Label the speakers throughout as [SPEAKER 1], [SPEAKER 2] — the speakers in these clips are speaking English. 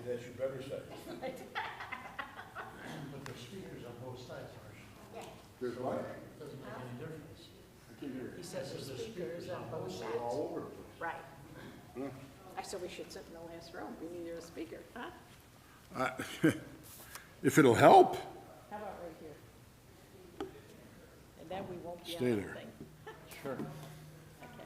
[SPEAKER 1] that you better say.
[SPEAKER 2] But there's speakers on both sides, Marsh.
[SPEAKER 1] There's what?
[SPEAKER 2] Doesn't make any difference.
[SPEAKER 1] I can't hear.
[SPEAKER 3] He says there's speakers on both
[SPEAKER 1] They're
[SPEAKER 3] sides.
[SPEAKER 1] all over the place.
[SPEAKER 3] Right.
[SPEAKER 1] Huh?
[SPEAKER 3] I said we should sit in the last row. We need a speaker, huh?
[SPEAKER 1] If it'll help.
[SPEAKER 3] How about right here? And then we won't be on
[SPEAKER 1] Stay
[SPEAKER 3] the
[SPEAKER 1] there.
[SPEAKER 3] thing.
[SPEAKER 4] Sure.
[SPEAKER 3] Okay.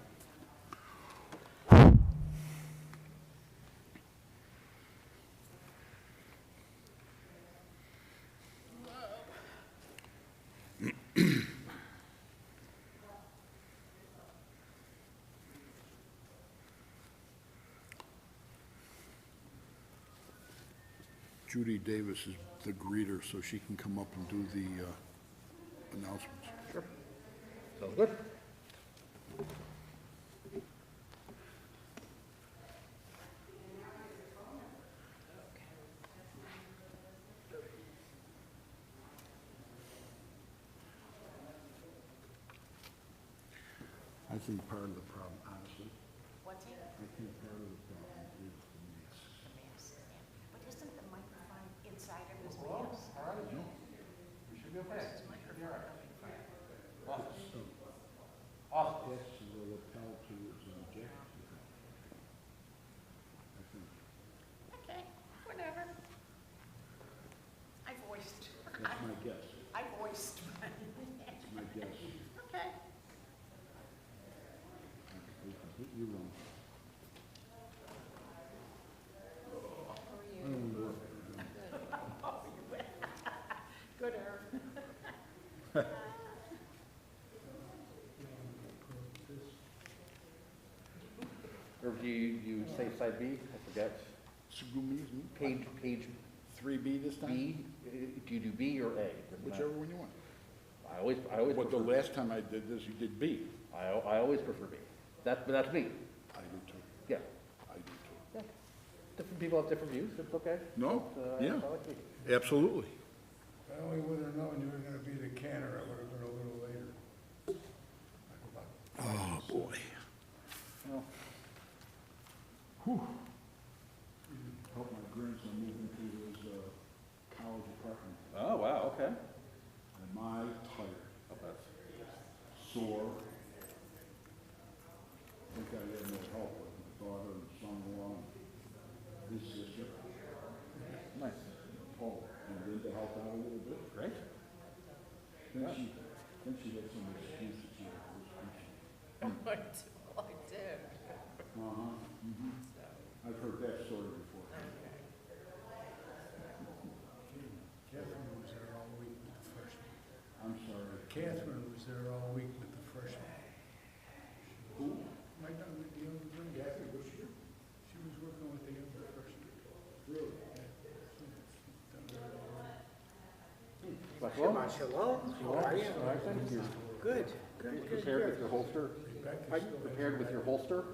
[SPEAKER 1] Judy Davis is the greeter, so she can come up and do the announcements.
[SPEAKER 4] Sure. Sounds good.
[SPEAKER 1] I think part of the problem, honestly,
[SPEAKER 3] What's it?
[SPEAKER 1] I think part of the problem is the masks.
[SPEAKER 3] The mask, yeah. But isn't the microphone inside of his mask?
[SPEAKER 2] All right, we should go back.
[SPEAKER 3] Where's his microphone coming from?
[SPEAKER 2] Office.
[SPEAKER 1] So
[SPEAKER 2] Office.
[SPEAKER 1] that's the lapel to its injection. I think.
[SPEAKER 3] Okay, whatever. I voiced.
[SPEAKER 1] That's my guess.
[SPEAKER 3] I voiced.
[SPEAKER 1] That's my guess.
[SPEAKER 3] Okay.
[SPEAKER 1] I could be completely wrong.
[SPEAKER 3] How are you? Good, Irv.
[SPEAKER 4] Or do you say side B? I forget.
[SPEAKER 1] Sugumi's
[SPEAKER 4] Page
[SPEAKER 1] 3B this time?
[SPEAKER 4] B, do you do B or A? Doesn't
[SPEAKER 1] Whichever
[SPEAKER 4] matter.
[SPEAKER 1] one you want.
[SPEAKER 4] I always
[SPEAKER 1] But the
[SPEAKER 4] prefer,
[SPEAKER 1] last time I did this, you did B.
[SPEAKER 4] I always prefer B. But that's me.
[SPEAKER 1] I do too.
[SPEAKER 4] Yeah.
[SPEAKER 1] I do too.
[SPEAKER 4] Yeah. Different people have different views. It's okay.
[SPEAKER 1] No,
[SPEAKER 4] But,
[SPEAKER 1] yeah,
[SPEAKER 4] I like B.
[SPEAKER 1] absolutely.
[SPEAKER 5] If I only would have known you were gonna be the canner, I would have been a little later. Like about
[SPEAKER 1] Oh, boy.
[SPEAKER 4] Well,
[SPEAKER 1] Help my grandson move into his college apartment.
[SPEAKER 4] oh, wow, okay.
[SPEAKER 1] Am I tired?
[SPEAKER 4] Oh, that's,
[SPEAKER 1] Sore. I think I had more help with my daughter and son-in-law and his sister.
[SPEAKER 4] nice.
[SPEAKER 1] Oh, and then to help out a little bit.
[SPEAKER 4] Great.
[SPEAKER 1] Then she had some excuse that she had to speak.
[SPEAKER 3] I did.
[SPEAKER 1] Uh-huh, mm-hmm. I've heard that story before.
[SPEAKER 5] Catherine was there all week with the freshmen.
[SPEAKER 1] I'm sorry.
[SPEAKER 5] Catherine was there all week with the freshmen.
[SPEAKER 1] Who?
[SPEAKER 5] My daughter, the younger girl.
[SPEAKER 1] Kathy, was she?
[SPEAKER 5] She was working with the younger freshmen.
[SPEAKER 1] Really?
[SPEAKER 5] Done very well.
[SPEAKER 4] Like, well,
[SPEAKER 6] Shalom, how are you?
[SPEAKER 4] all right, thank you.
[SPEAKER 6] Good, good, good,
[SPEAKER 4] Prepared with
[SPEAKER 6] good.
[SPEAKER 4] your holster?
[SPEAKER 5] Rebecca still has
[SPEAKER 4] Prepared with your holster?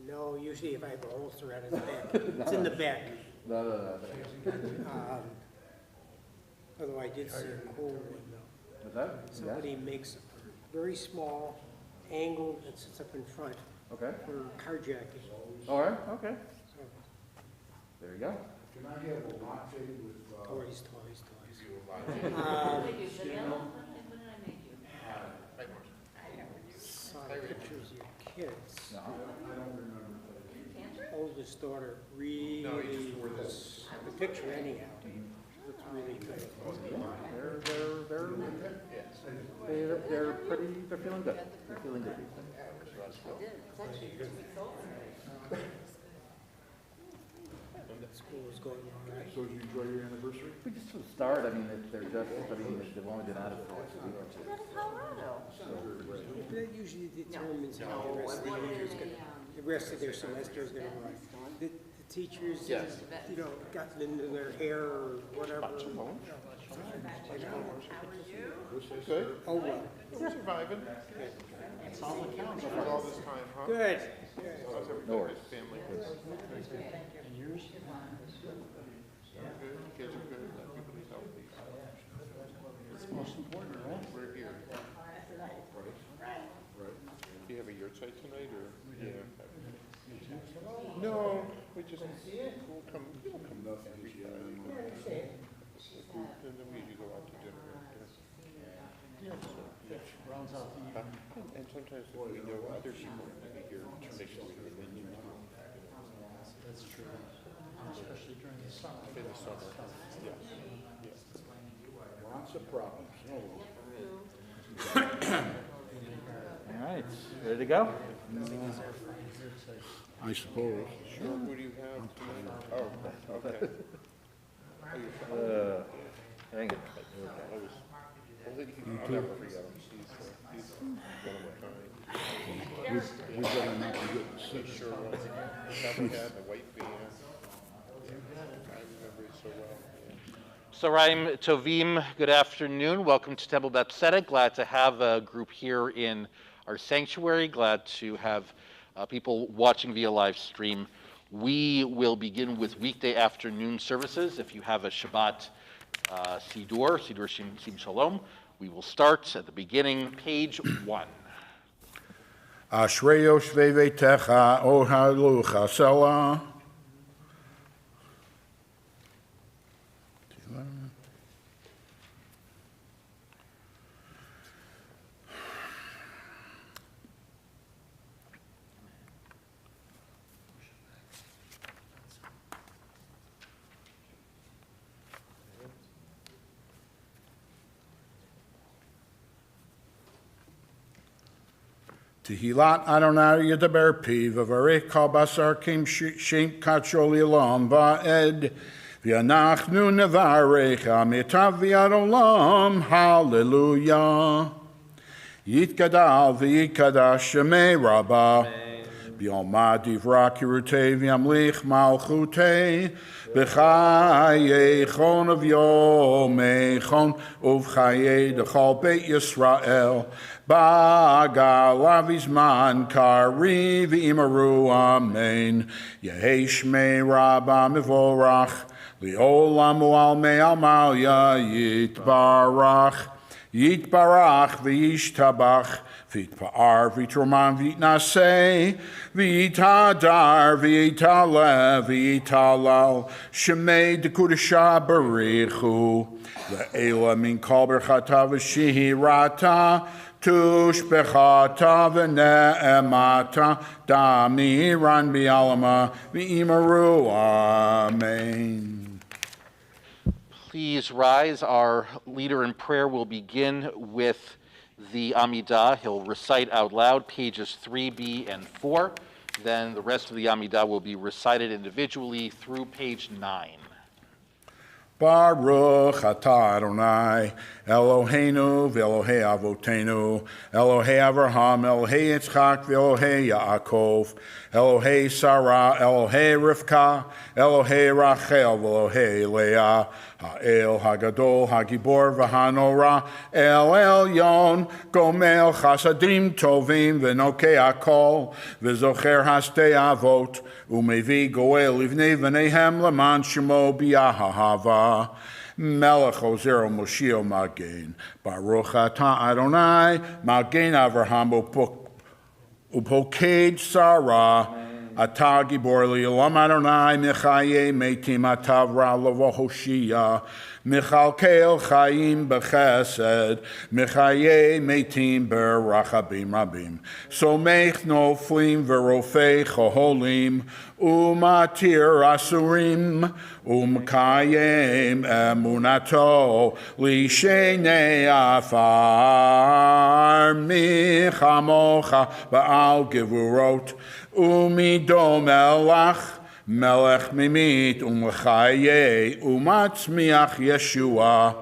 [SPEAKER 6] No, usually if I have a holster out in the back, it's in the back.
[SPEAKER 4] No.
[SPEAKER 6] Although I did see a cool one,
[SPEAKER 4] Is that?
[SPEAKER 6] somebody makes a very small angle that sits up in front
[SPEAKER 4] Okay.
[SPEAKER 6] for carjacking.
[SPEAKER 4] All right, okay.
[SPEAKER 6] So,
[SPEAKER 4] There you go.
[SPEAKER 1] Can I have a latte with,
[SPEAKER 6] toys. Saw pictures of your kids.
[SPEAKER 4] No.
[SPEAKER 1] I don't remember.
[SPEAKER 6] Oldest daughter really, the picture anyhow, looks really good.
[SPEAKER 4] They're pretty, they're feeling good. They're feeling good.
[SPEAKER 6] School's going all right.
[SPEAKER 1] So did you enjoy your anniversary?
[SPEAKER 4] We just to start, I mean, they're just, they've only been at it for like a week or two.
[SPEAKER 6] That usually determines how the rest of the year is going, the rest of their semester is going to run. The teachers,
[SPEAKER 4] Yes.
[SPEAKER 6] you know, gotten into their hair or whatever.
[SPEAKER 7] Good.
[SPEAKER 6] Oh, well,
[SPEAKER 7] We're surviving.
[SPEAKER 2] That's all that counts.
[SPEAKER 7] After all this time, huh?
[SPEAKER 6] good.
[SPEAKER 7] How's everything?
[SPEAKER 4] No worries.
[SPEAKER 7] Family?
[SPEAKER 2] And yours?
[SPEAKER 7] Good. Kids are good. Everybody's healthy.
[SPEAKER 2] It's most important, right?
[SPEAKER 7] We're here.
[SPEAKER 1] Right.
[SPEAKER 7] Do you have a yurt site tonight or? Yeah. No, we just, we'll come, you'll come every Friday. And then we usually go out to dinner after. Yeah, so, yeah.
[SPEAKER 2] Rounds out the evening.
[SPEAKER 7] And sometimes if we know other people are gonna be here, make sure we do it in
[SPEAKER 2] That's true, especially during the summer.
[SPEAKER 7] the summer. Yeah.
[SPEAKER 1] Lots of problems.
[SPEAKER 4] All right, ready to go?
[SPEAKER 1] I suppose.
[SPEAKER 7] Sure, who do you have tonight? Oh, okay.
[SPEAKER 4] Hang it.
[SPEAKER 7] I'll never forget him. He's one of a kind.
[SPEAKER 1] We better not be getting sick.
[SPEAKER 7] Sure was. Cowboy hat, a white van. I remember it so well.
[SPEAKER 8] Saraim Tovim, good afternoon. Welcome to Temple Beth Tzedek. Glad to have a group here in our sanctuary. Glad to have people watching via live stream. We will begin with weekday afternoon services. If you have a Shabbat Sidur Shem Shalom, we will start at the beginning, page 1.
[SPEAKER 1] Ashreyo shvei vetecha o halucha sela. Tehilat Adonai Yedaber Pi v'varech kol basar kim shem kachol ilam va'ed v'anachnu nevarech amitav v'yad olam hallelujah Yitgadal v'yitgadash shemei Rabbah B'yomad divra kirutei v'yamlich malchutei b'chayei chon of yomei chon uv'chayei dechol beit Yisrael Ba'galav izman kari v'imaru amen Yehei shmei Rabbah mivorach li'olam u'almei almalya yitbarach Yitbarach v'yishtabach v'yitpa'ar v'yitroman v'yitnaseh v'yitadar v'yitalev v'yitalal shemei dekudesha barichu ve'ela min kol berchata v'shihirata tushbechata v'ne'emata damiran bi'alama v'imaru amen.
[SPEAKER 8] Please rise. Our leader in prayer will begin with the Amidah. He'll recite out loud pages 3b and 4. Then the rest of the Amidah will be recited individually through page 9.
[SPEAKER 1] Baruch atah Adonai, Eloheinu v'Elohei Avotenu, Elohei Avraham, Elohei Yitzchak v'Elohei Yaakov, Elohei Sarah, Elohei Rivka, Elohei Rachel v'Elohei Leah, Ha'el Hagadol, Hagibor v'Hanora, El Elyon, Gomel Chasadim Tovim v'Nokei Akol, v'Zocher Hastei Avot, Umevi Goel Livnei v'Nehem Leman Shemo B'Yahahava, Melech Ozer Moshiach Magen, Baruch atah Adonai, Magen Avraham Upoked Sarah, Atah Gibor Li'olam Adonai, Mechaye Meitim Atav Ra Lavohoshia, Mechalkel Chaim Bechesed, Mechaye Meitim Berachabim Rabim, Somech Noflim Verofei Choholim, Umatir Asurim, Umkayem Emunato, Lishenei Afar, Michamocha Baal Gevurot, Umidom Elach, Melech Mimit, Umchaye, Umatzmiach Yeshua,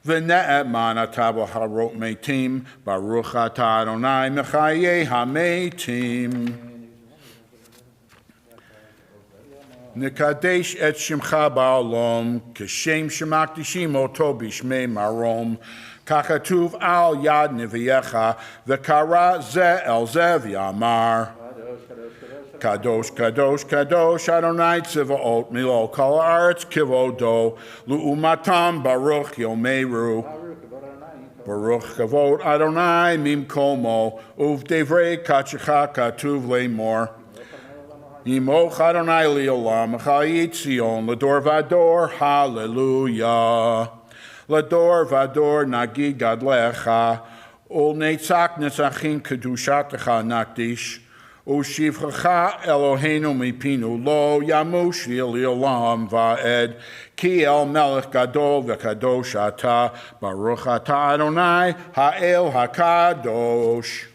[SPEAKER 1] V'ne'eman Atabo Harot Meitim, Baruch atah Adonai Mechaye HaMeitim. Nekadesh et shimcha ba'olom, kishem shemakdishim oto bishmei marom, kachatuv al yad neviyecha, v'kara ze el ze v'yamar. Kadosh, Kadosh, Kadosh, Adonai Tziva'ot, Milo kol haaretz kivodo, lu'umatam baruch yomeru. Baruch kavod Adonai mim komo, uvdevrei kachecha katuv le'mor.
[SPEAKER 9] Imoch Adonai Leolam Chayit Zion Lador Vador Hallelujah. Lador Vador Nagid Gadlecha Ol Netzach Netzachim Kedushatecha Nakdish Ushivcha Eloheinu Mipinu Lo Yamush Leolam Vaed Ki El Melech Gadol Vekadosh Ata Baruch Ata Adonai Ha'el HaKadosh.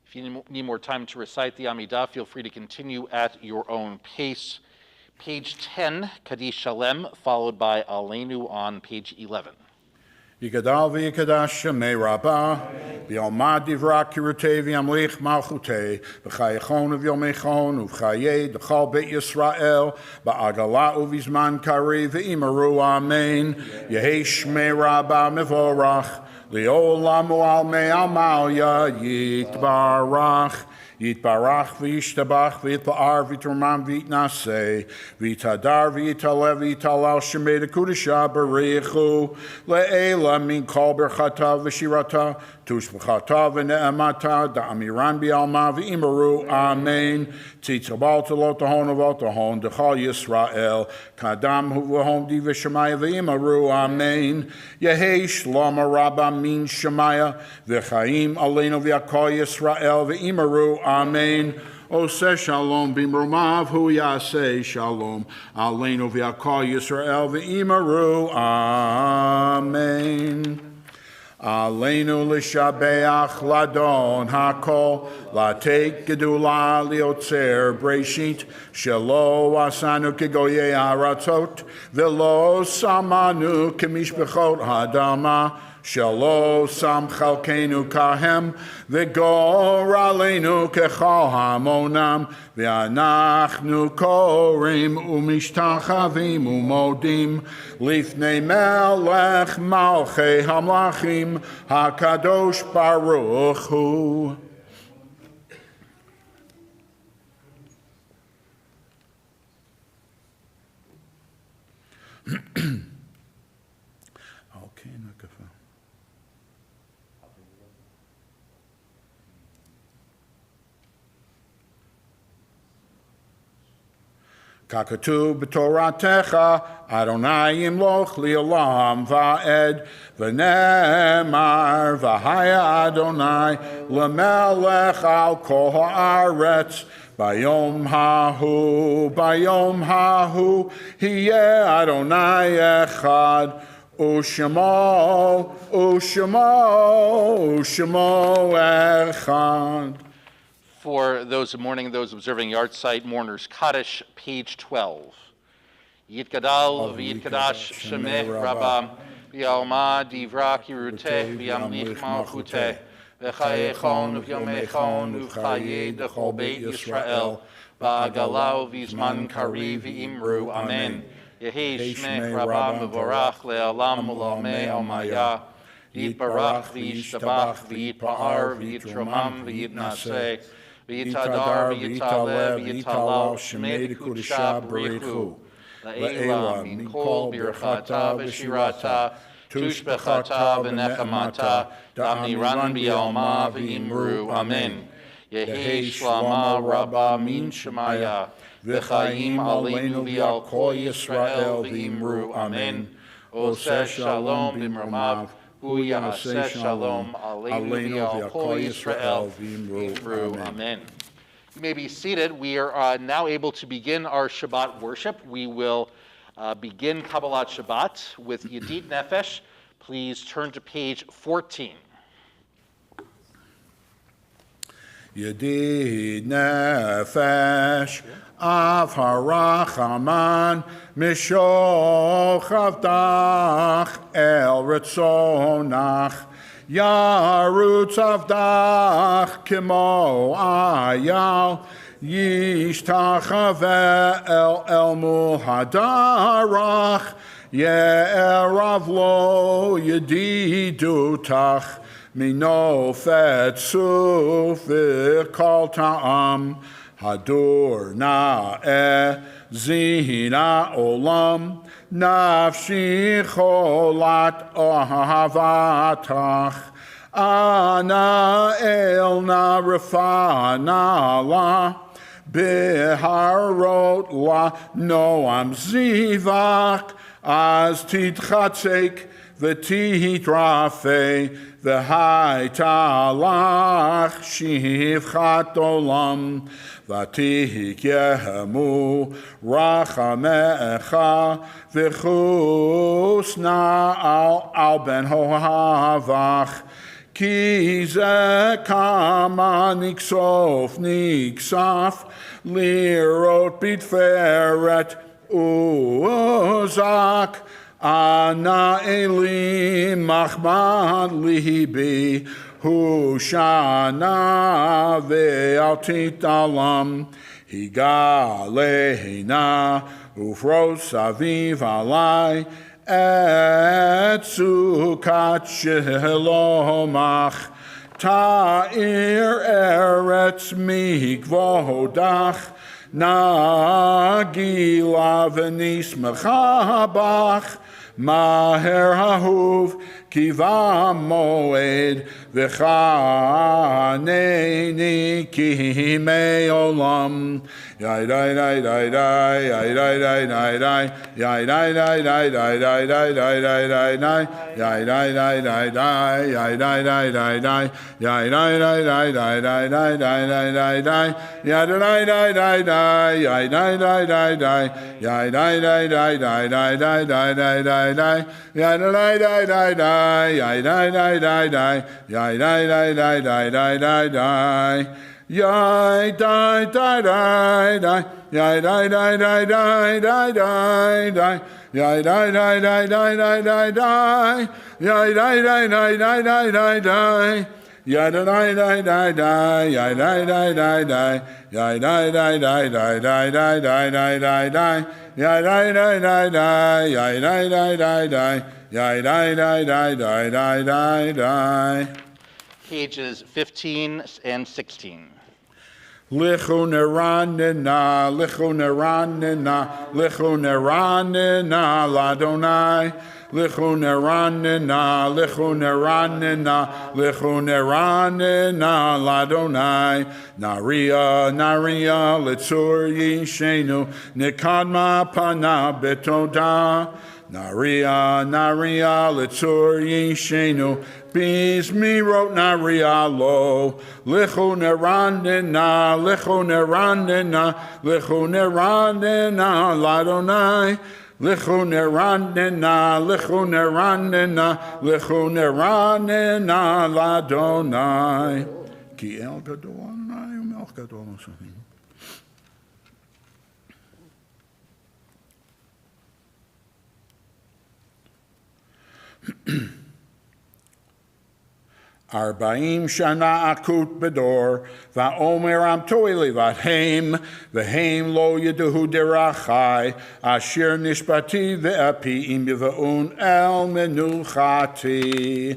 [SPEAKER 8] If you need more time to recite the Amidah, feel free to continue at your own pace. Page 10, Kaddish Shalem, followed by Aleinu on page 11.
[SPEAKER 9] Yigadal v'yikadash shemei rabbah, v'yalmad divra kirutei v'yamlich malchutei, v'chayechon v'yomechon, v'chayei d'chal beit Yisrael, ba'agala uvizman kari v'imaru amen, yehei shmei rabbah mevorach, li'olam u'al me'amalya yitbarach. Yitbarach v'yishtabach v'yitpa'ar v'yitramam v'yitnaseh v'yitadar v'yitalev v'yitalal shemei d'kudisha b'reichu le'ela min kol berchata v'shirata tushbechata v'ne'emata da'amiran b'alma v'imaru amen tzitzabal telot tahon avot tahon d'chal Yisrael kadam v'hom di v'shemaya v'imaru amen yehei shlama rabba min shemaya v'chaim aleinu v'yakol Yisrael v'imaru amen. Oseh shalom b'mromav hu yaseh shalom aleinu v'yakol Yisrael v'imaru amen. Aleinu l'shabeach ladon hakol latek gedula liotzer breshit shelo asanu kegoyei haratzot velo samanu kemishbechot hadama shelo sam chalkenu kahem v'gor aleinu kechal hamonam v'anachnu korim umishtachavim umodim lifnei melech malchei hamlachim hakadosh baruch hu. Kakatu b'toratecha Adonai yimloch li'olam va'ed v'nemar v'haya Adonai l'melech al kol ha'aretz bayom hahu hiyeh Adonai echad Ushamo, Ushamo, Ushamo Echad.
[SPEAKER 8] For those mourning, those observing yard site, mourners Kaddish, page 12. Yitgadal v'yitkadash shemeh rabba, v'yalma divra kiruteh, v'yamlich malchuteh, v'chayechon v'yomechon v'chaye dechol beit Yisrael, v'agalau v'zman kari v'imru, amen. Yehi shmeh rabba mevorach le'alam u'lameh almaya, yitbarach v'yishtabach v'yitpa'ar v'yitromam v'yitnaseh, v'yitadar v'yitaleh v'yitalal shmei d'kudusha b'richu. La'ela min kol birchata v'shirata, tushbechata v'nechamata, da'amiran b'yalma v'imru, amen. Yehi shlama rabba min shemaya, v'chaim aleinu v'al kol Yisrael v'imru, amen. Oseh shalom b'mramav, hu ya'aseh shalom aleinu v'al kol Yisrael v'imru, amen. You may be seated. We are now able to begin our Shabbat worship. We will begin Kabbalat Shabbat with Yedid Nefesh. Please turn to page 14.
[SPEAKER 9] Yedid Nefesh, Av Harachaman, Mishoch Avdach, El Retzonach, Yarutz Avdach, Kimo Ayal, Yishtachave El Muhadarach, Ye'eravlo Yedidutach, Mino Fetzu V'Kol Ta'am, Hadur Na'eh Zina Olam, Nafshi Cholat Ahavatach, Ana El Narifana La, Beharot La Noam Zivach, Az Titchatzek V'Titrafe, V'Haitalach Shivchat Olam, V'Tihyehemu Rachamecha, V'Chusna Al Ben Hohavach, Ki Ze Kama Niksof Niksaf, Lirot Bitferet Uzak, Ana Eli Machmad Libi, Hushana Ve'altit Alam, Higalehina Ufros Aviv Alai, Et Sukat Shelomach, Ta'ir Eretz Mikvodach, Nagila Venis Mechabach, Maher Hahuv Kiva Moed, V'chaneni Ki Me'olam, Yai dai dai dai dai, Yai dai dai dai dai, Yai dai dai dai dai dai dai dai dai dai dai, Yai dai dai dai dai, Yai dai dai dai dai, Yai dai dai dai dai dai dai dai dai dai, Yai dai dai dai dai, Yai dai dai dai dai, Yai dai dai dai dai dai dai dai dai dai dai, Yai dai dai dai dai, Yai dai dai dai dai, Yai dai dai dai dai dai dai dai. Yai dai dai dai dai, yai dai dai dai dai dai dai dai, yai dai dai dai dai dai dai dai, yai dai dai dai dai dai dai dai, yai dai dai dai dai, yai dai dai dai dai, yai dai dai dai dai dai dai dai dai dai dai, yai dai dai dai dai, yai dai dai dai dai, yai dai dai dai dai dai dai dai.
[SPEAKER 8] Pages 15 and 16.
[SPEAKER 9] Lichuneranina, lichuneranina, lichuneranina, ladonai. Lichuneranina, lichuneranina, lichuneranina, ladonai. Naria, naria, litzur yishenu, nikadma pana betoda. Naria, naria, litzur yishenu, Bismirot naria lo, lichuneranina, lichuneranina, lichuneranina, ladonai. Lichuneranina, lichuneranina, lichuneranina ladonai. Ki el gadol Adonai umelch gadol nosachim. Arbaim shana akut bedor, va'omer am toili v'heim, v'heim lo yeduhu derachai, asher nishpati ve'api im yiva'un el menuchati.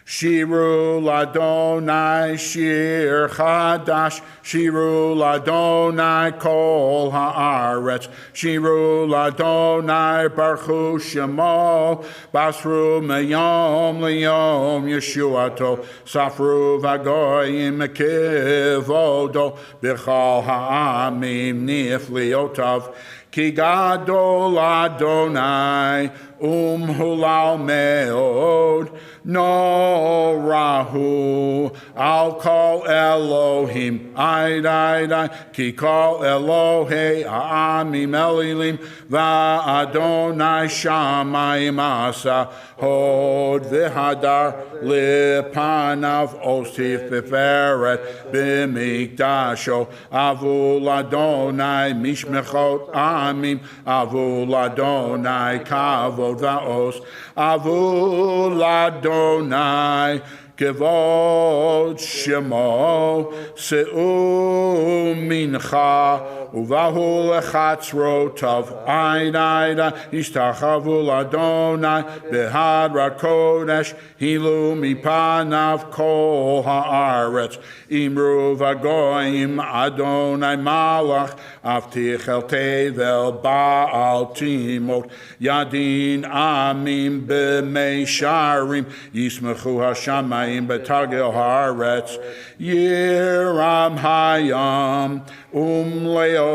[SPEAKER 9] Shiru ladonai shir chadash, Shiru ladonai kol haaretz, Shiru ladonai baruchu shemo, Basru meyom liyom Yeshuato, Safru vagoyim mekivodo, B'chol ha'amim nifliotav, Ki gadol Adonai, hulal meod, no rahu, I'll call Elohim, I, ki call Elohe, Amim Elilim, va Adonai Shamayim Asa, hod v'hadar lipanav osif beferet b'mikdasho, avul Adonai mishmechot amim, avul Adonai kavod va'os, avul Adonai kevod shemo, se'u mincha, uvahu lechatzrotav, aida, ishtachavu Adonai, behadra kodesh, hilu mipanav kol haaretz, imru vagoyim Adonai malach, avtich el tevel baal timot, yadin amim b'meisharim, yismechu hashamayim betagel haaretz, yiram hayam, leo,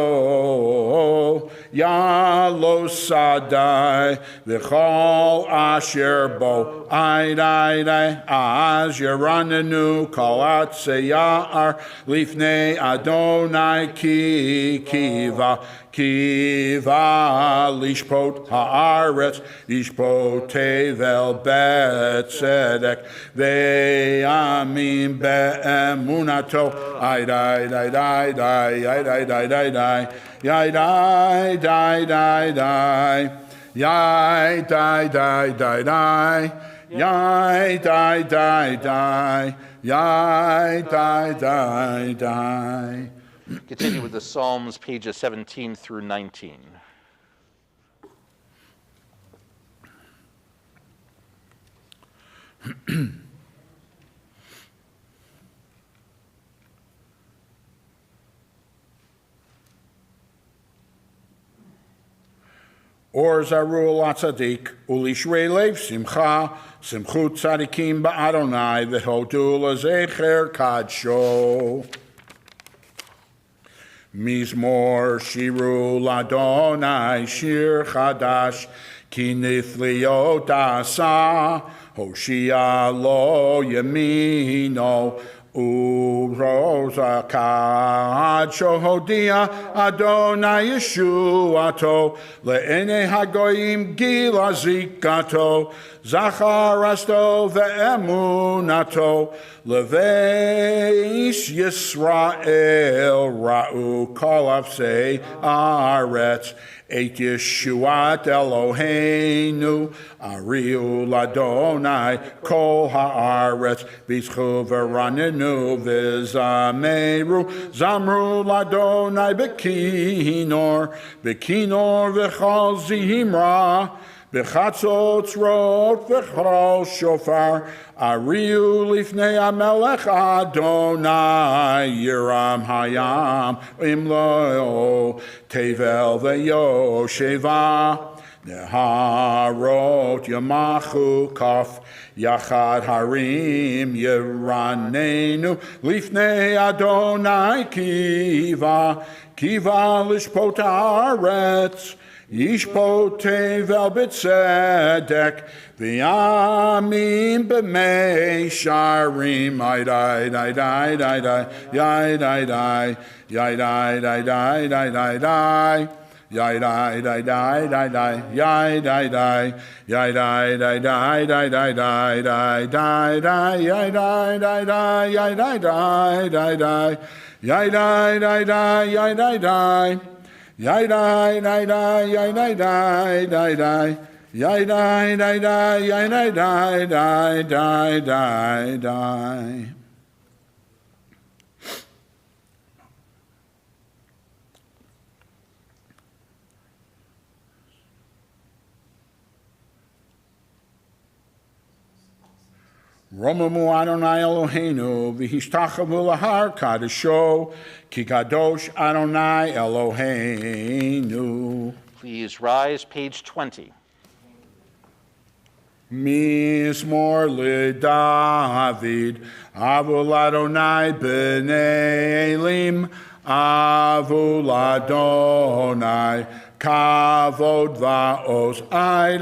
[SPEAKER 9] yalo sadai, v'chol asher bo, aidai, az yeranenu kolat seyar, lifnei Adonai kiva, lishpot haaretz, lishpot tevel bet tzedek, ve'amim be'emunato, aidai,
[SPEAKER 8] Continue with the Psalms, pages 17 through 19.
[SPEAKER 9] Or Zarul Atzadik, Ulishrei Lev Simcha, Simchut Tzadikim Ba'adonai, V'hodu L'zecher Kadsho. Mizmor Shiru Ladonai Shir Chadash, Ki Nifliot Asa, Hoshia Lo Yemino, Urosa Kad Shohodia Adonai Yeshuato Le'ene Hagoyim Gila Zikato Zachar Asto Ve'emunato Leveis Yisrael Ra'u Kolafsei Aretz Et Yeshuat Eloheinu Ariu Ladonai Kol Haaretz Bizchu Veranenu Vizameru Zamru Ladonai Bekinor V'chol Zimra B'chatzot Tzrot V'chol Shofar Ariu Lifnei Amelech Adonai Yiram Hayam Imlo Tevel Ve'yosheva Neharot Yamachu Kaf Yachad Harim Yeranenu Lifnei Adonai Kiva Lishpot Haaretz Yishpot Tevel B'Tzedek V'yamim B'meisharim Yai dai dai dai dai dai, yai dai dai, yai dai dai dai dai dai dai dai dai dai, yai dai dai dai, yai dai dai dai dai, yai dai dai dai, yai dai dai, yai dai dai dai, yai dai dai dai dai, yai dai dai dai, yai dai dai dai dai dai dai. Romamu Adonai Eloheinu, v'hishtachavu lahar kadesho, ki kadosh Adonai Eloheinu.
[SPEAKER 8] Please rise, page 20.
[SPEAKER 9] Mizmor LeDavid, Avul Adonai b'nei Elim, Avul Adonai, Kavod va'os, ay,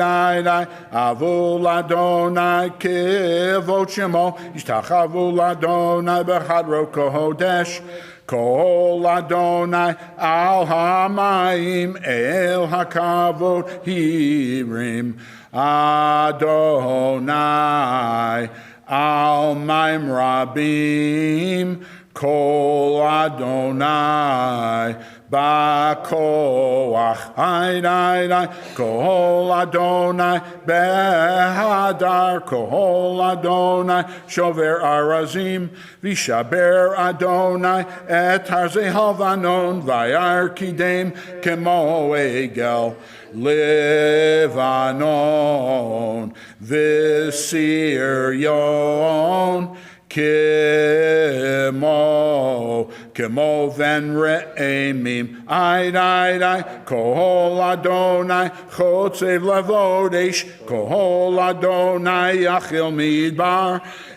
[SPEAKER 9] Avul Adonai, Kivot Shemo, Ishtachavul Adonai, Bechadro Kohodesh, Kol Adonai, Al Hamayim, El HaKavod, Hirim, Adonai, Al Maim Rabim, Kol Adonai, Bakoach, ay, Kol Adonai, Behadar, Kol Adonai, Shover Arazim, Vishaber Adonai, Et Harzei Halvanon, Vayar Kidem, Kemo Egel, Levanon, Visirion, Kemo ven re'emim, ay, Kol Adonai, Chotzev Lavodesh, Kol Adonai,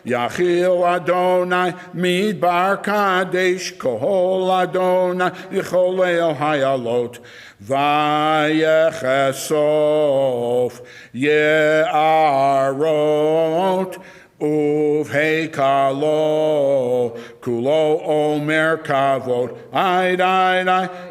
[SPEAKER 9] Yachil Adonai, Midbar Kadesh, Kol Adonai, Yicholeo Hayalot, Vayechesof, Ye'arot, Uv heikalo, kulo omer kavod, ay,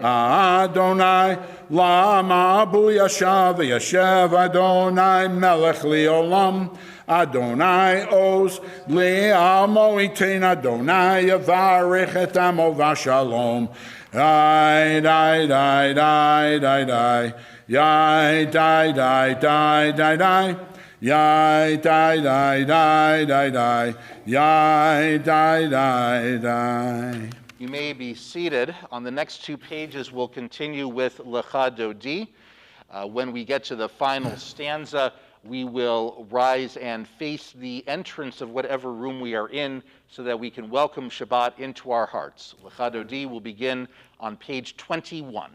[SPEAKER 9] Adonai, lama abu yashav, yashav Adonai, melech liolam, Adonai oz, li'amo iten Adonai, yavarech et amo vashalom, ay, yai, Yai, die, die.
[SPEAKER 8] You may be seated. On the next two pages, we'll continue with Lecha Dodi. When we get to the final stanza, we will rise and face the entrance of whatever room we are in so that we can welcome Shabbat into our hearts. Lecha Dodi will begin on page 21.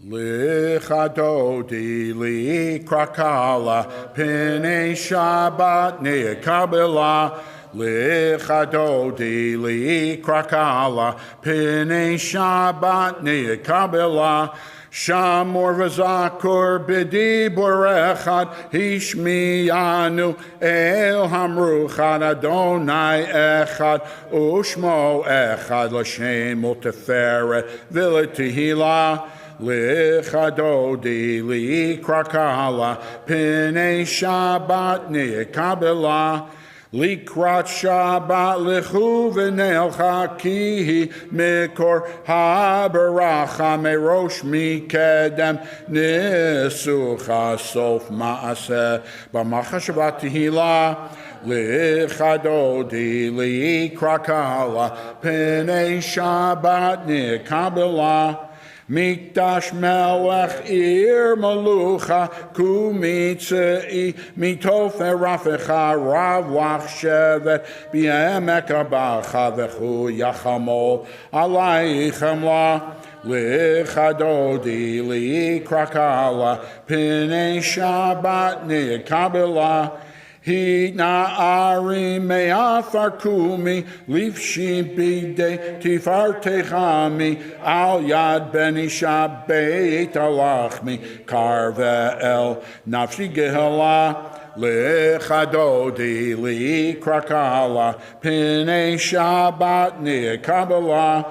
[SPEAKER 9] Lecha Dodi li krakala, pene Shabbat ne'kabela. Lecha Dodi li krakala, pene Shabbat ne'kabela. Shamor v'zakur b'dibur echad, hishmiyanu el hamruchad Adonai echad, ushmo echad l'shem u'teferet v'letihila. Lecha Dodi li krakala, pene Shabbat ne'kabela. Likrat Shabbat lechu v'neilcha kihi mikor habaracha merosh mikedem nisucha sof maaseh b'macha Shabbat tehila. Lecha Dodi li krakala, pene Shabbat ne'kabela. Mikdash melech ir malucha kumitzei mitof erafecha ravwach shevet b'yemek abacha v'chu yachamol alaychem la. Lecha Dodi li krakala, pene Shabbat ne'kabela. He na'arim me'afar kumi, lifshi bide tifarte chami, al yad ben isha beit alachmi, karve el nafshi gehala. Lecha Dodi li krakala, pene Shabbat ne'kabela.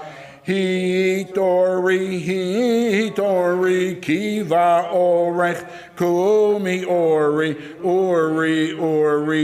[SPEAKER 9] Hitori, Kiva Orech, Kumi Ori,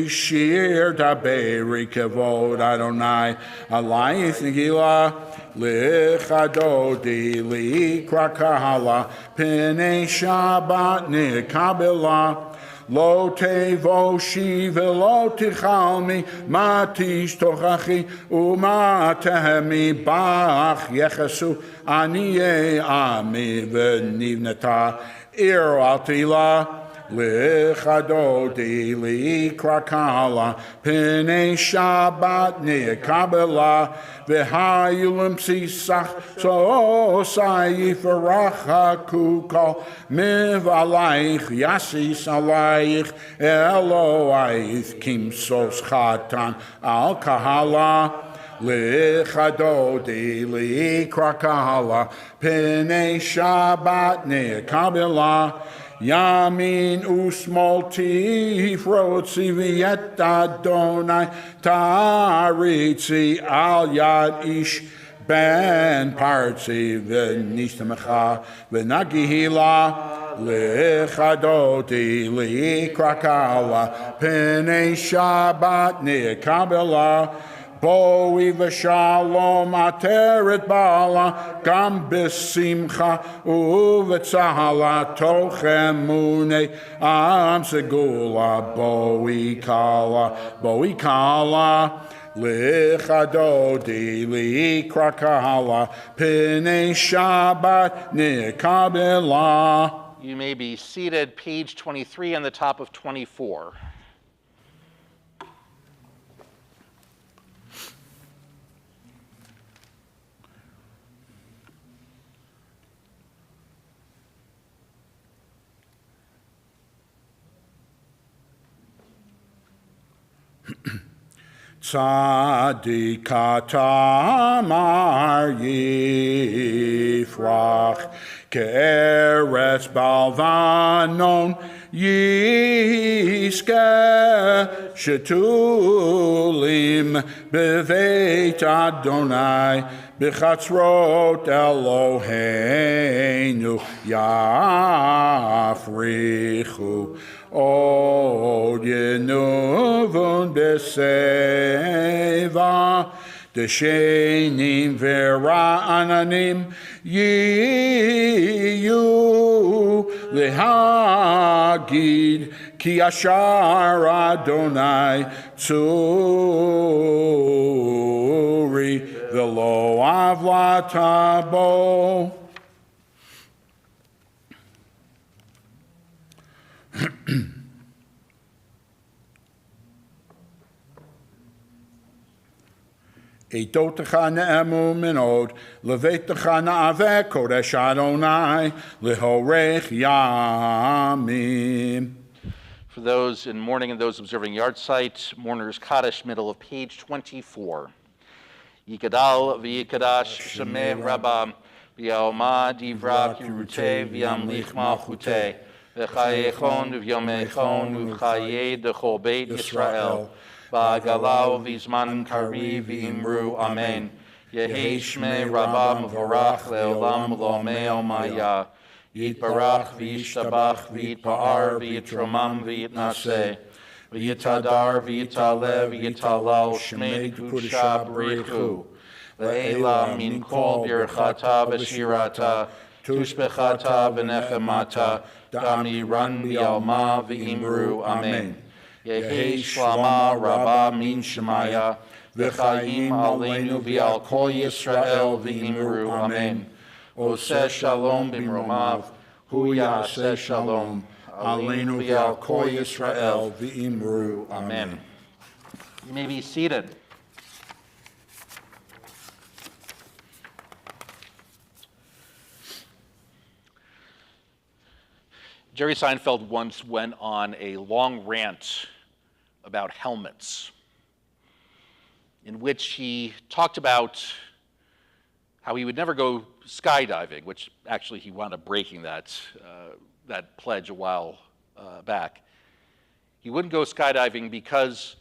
[SPEAKER 9] Shir Daberi, Kavod Adonai, Alayis Nigila, Lichadodi, Li Krakahala, Pene Shabbat Nikabila. Lo tevo shiv lo tichalmi matish tochachi umatehemi bach yechasu aniye ami v'nivnata ir altila lichadodi li krakala pene shabbat nikabela v'hayulim sisach so sayifaracha kukal miv alayich yasis alayich eloaith kimsos chatan al kahala lichadodi li krakala pene shabbat nikabela Yamin usmolti frotzi v'yet Adonai taritzi al yad ish ben partzi v'nishtamecha v'nagihila lichadoti likrakala pene shabbat nikabela Boi v'shalom ateret bala gam besimcha uvetzahala tochemune am segula boi kala lichadodi likrakala pene shabbat nikabela.
[SPEAKER 8] You may be seated, page 23 on the top of 24.
[SPEAKER 9] Tzadikata mar yifrach ke'eretz balvanon yiske shetulim beveit Adonai b'chatzrot Eloheinu yafrichu Od yenuvun beseva deshenim vera'ananim yiyu lehagid ki ashar Adonai tzuri v'lo avlatabo. Eitotecha ne'emu minod, levetecha na'aveh kodesh Adonai, lehorech yamim.
[SPEAKER 8] For those in mourning and those observing yard site, mourners Kaddish, middle of page 24. Yikadal v'yikadash shemeh rabam, v'yaoma divra kirute v'yamlich malchute, v'chayechon v'yomechon v'chaye dechol beit Yisrael. Ba'agalau v'zman kari v'imru amen. Yehi shmei rabam v'orach le'olam lo me'omaya. Yitbarach v'yishtabach v'yitpa'ar v'yitromam v'yitnaseh. V'yitadar v'yitalev v'yitalal shmei kudusha b'richu. Le'ela min kol birchata v'shirata. Tushbechata v'nechemata. Dami ran v'yalma v'imru amen. Yehi shlama rabba min shemaya, v'chaim aleinu v'al kol Yisrael v'imru amen. Oseh shalom b'mromav, hu ya'aseh shalom, aleinu v'al kol Yisrael v'imru amen. You may be seated. Jerry Seinfeld once went on a long rant about helmets, in which he talked about how he would never go skydiving, which actually he wound up breaking that pledge a while back. He wouldn't go skydiving because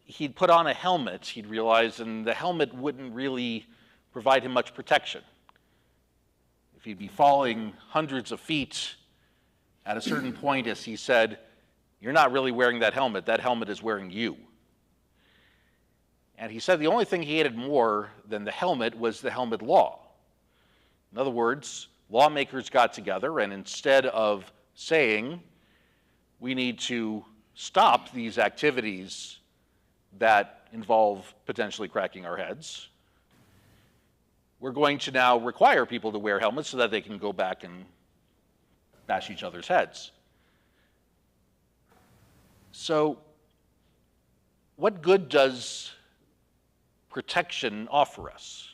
[SPEAKER 8] he'd put on a helmet, he'd realize, and the helmet wouldn't really provide him much protection. If he'd be falling hundreds of feet, at a certain point, as he said, you're not really wearing that helmet is wearing you. And he said the only thing he hated more than the helmet was the helmet law. In other words, lawmakers got together, and instead of saying, we need to stop these activities that involve potentially cracking our heads, we're going to now require people to wear helmets so that they can go back and bash each other's heads. So, what good does protection offer us?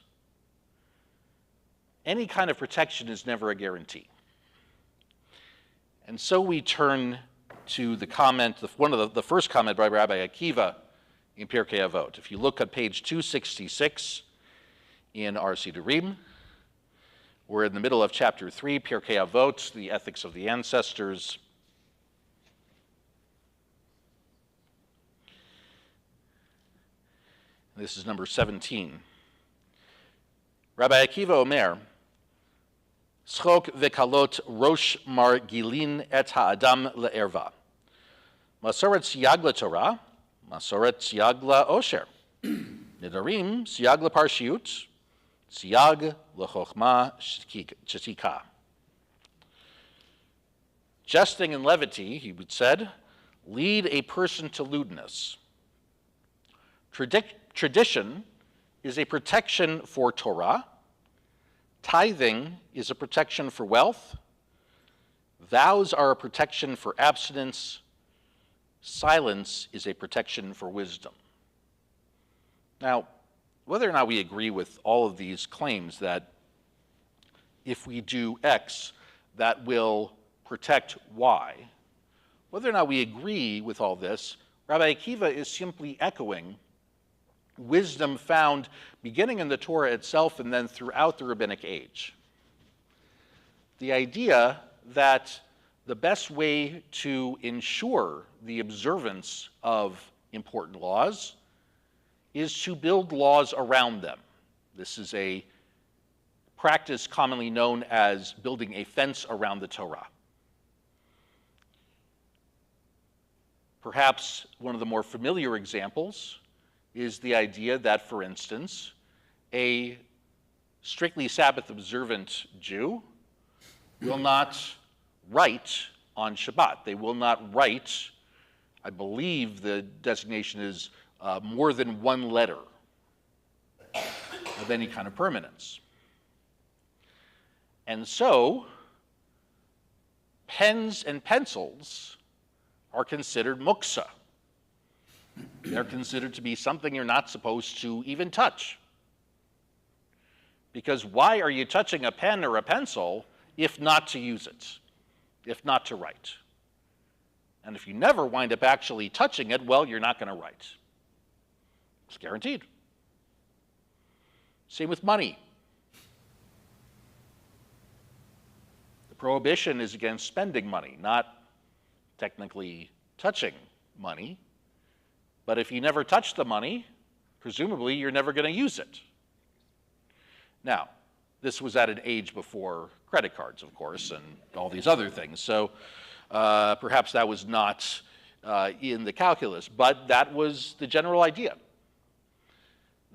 [SPEAKER 8] Any kind of protection is never a guarantee. And so we turn to the comment, the first comment by Rabbi Akiva in Pirkei Avot. If you look at page 266 in our Sidurim, we're in the middle of chapter 3, Pirkei Avot, the ethics of the ancestors. This is number 17. Rabbi Akiva Omer, Schok vekalot rosh mar gilin et ha'adam le'erva. Masoret siyag le'torah, masoret siyag la'osher. Nidarim siyag le'parshiut, siyag le'chochma shetika. Jesting and levity, he said, lead a person to lewdness. Tradition is a protection for Torah. Tithing is a protection for wealth. Vows are a protection for abstinence. Silence is a protection for wisdom. Now, whether or not we agree with all of these claims that if we do X, that will protect Y, whether or not we agree with all this, Rabbi Akiva is simply echoing wisdom found beginning in the Torah itself and then throughout the rabbinic age. The idea that the best way to ensure the observance of important laws is to build laws around them. This is a practice commonly known as building a fence around the Torah. Perhaps one of the more familiar examples is the idea that, for instance, a strictly Sabbath observant Jew will not write on Shabbat. They will not write, I believe the designation is more than one letter of any kind of permanence. And so, pens and pencils are considered muksa. They're considered to be something you're not supposed to even touch. Because why are you touching a pen or a pencil if not to use it, if not to write? And if you never wind up actually touching it, well, you're not going to write. It's guaranteed. Same with money. The prohibition is against spending money, not technically touching money. But if you never touch the money, presumably you're never going to use it. Now, this was at an age before credit cards, of course, and all these other things. So perhaps that was not in the calculus, but that was the general idea.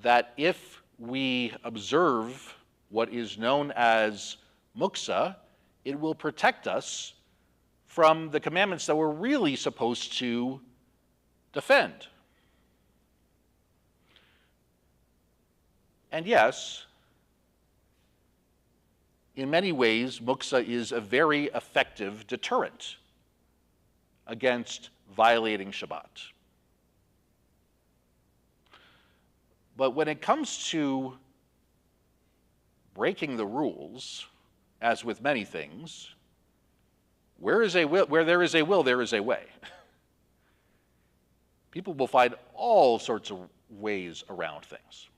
[SPEAKER 8] That if we observe what is known as muksa, it will protect us from the commandments that we're really supposed to defend. And yes, in many ways, muksa is a very effective deterrent against violating Shabbat. But when it comes to breaking the rules, as with many things, where there is a will, there is a way. People will find all sorts of ways around things.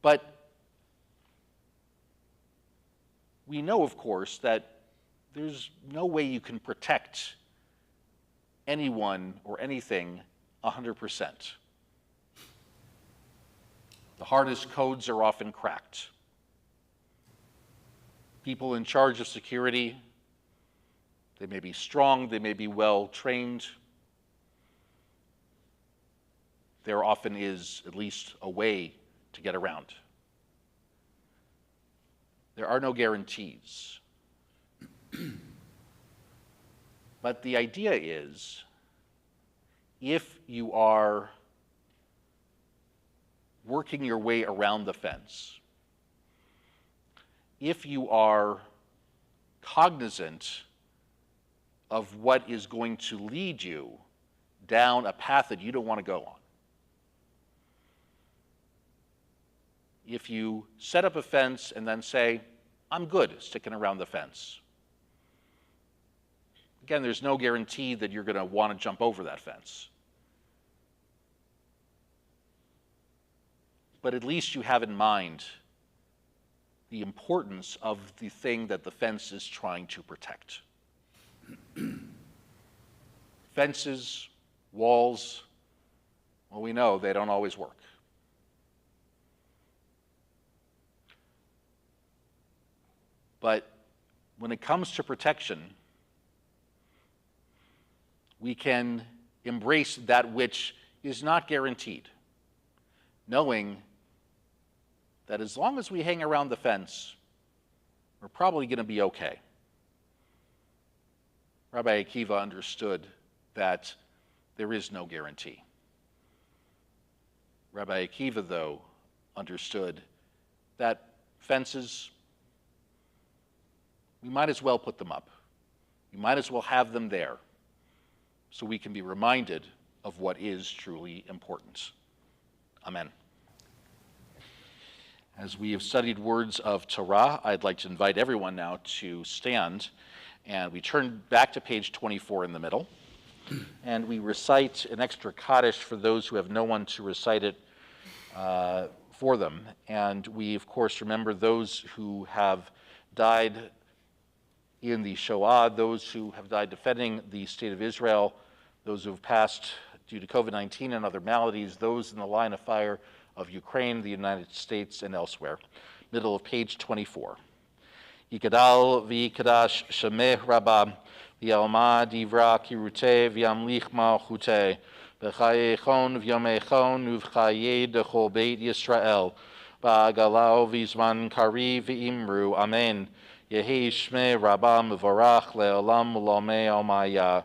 [SPEAKER 8] But we know, of course, that there's no way you can protect anyone or anything 100%. The hardest codes are often cracked. People in charge of security, they may be strong, they may be well trained. There often is at least a way to get around. There are no guarantees. But the idea is, if you are working your way around the fence, if you are cognizant of what is going to lead you down a path that you don't want to go on, if you set up a fence and then say, I'm good sticking around the fence. Again, there's no guarantee that you're going to want to jump over that fence. But at least you have in mind the importance of the thing that the fence is trying to protect. Fences, walls, well, we know they don't always work. But when it comes to protection, we can embrace that which is not guaranteed, knowing that as long as we hang around the fence, we're probably going to be okay. Rabbi Akiva understood that there is no guarantee. Rabbi Akiva, though, understood that fences, we might as well put them up. We might as well have them there so we can be reminded of what is truly important. Amen. As we have studied words of Torah, I'd like to invite everyone now to stand, and we turn back to page 24 in the middle, and we recite an extra Kaddish for those who have no one to recite it for them. And we, of course, remember those who have died in the Shoah, those who have died defending the state of Israel, those who have passed due to COVID-19 and other maladies, those in the line of fire of Ukraine, the United States, and elsewhere. Middle of page 24. Yikadal v'yikadash shemeh rabba v'yalma divra kirute v'yamlich malchute v'chayechon v'yomechon uv'chaye dechol beit Yisrael v'agalau v'zman kari v'imru. Amen. Yehi shmeh rabba mevarach le'olam l'omei almaya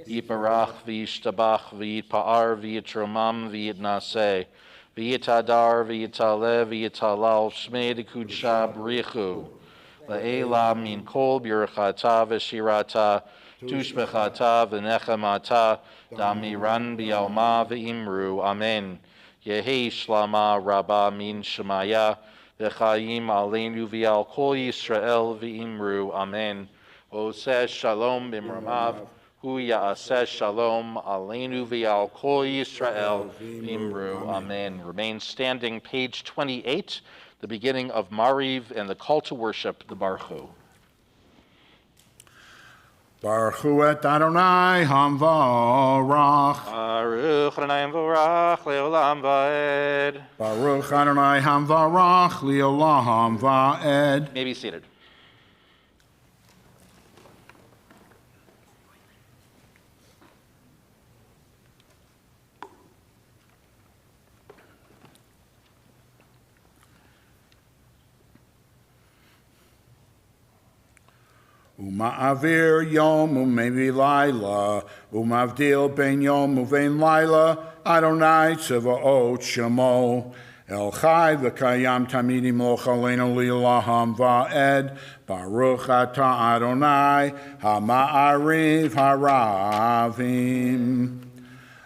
[SPEAKER 8] Yiparach v'yishtabach v'yitpa'ar v'yitromam v'yitnaseh v'yitadar v'yitaleh v'yitalal shmei d'kudsha b'richu La'ela min kol birchata v'shirata tushbechata v'nechemata damiran b'yalma v'imru. Amen. Yehi shlama rabba min shemaya v'chayim aleinu v'yal kol Yisrael v'imru. Amen. Oseh shalom b'mramav Hu ya'aseh shalom aleinu v'yal kol Yisrael v'imru. Amen. Remain standing, page 28. The beginning of Mariv and the call to worship, the Baruch Hu.
[SPEAKER 9] Baruch Hu et Adonai Hamvarach.
[SPEAKER 8] Baruch Adonai Hamvarach le'olam va'ed.
[SPEAKER 9] Baruch Adonai Hamvarach le'olam va'ed.
[SPEAKER 8] May be seated.
[SPEAKER 9] Uma'avir yom u'mevi laila, umavdil ben yom u'vein laila, Adonai tzeva'ot shemo. El chai v'kayam tamidim lochaleinu li'olam va'ed, Baruch ata Adonai hama'ariv haravim.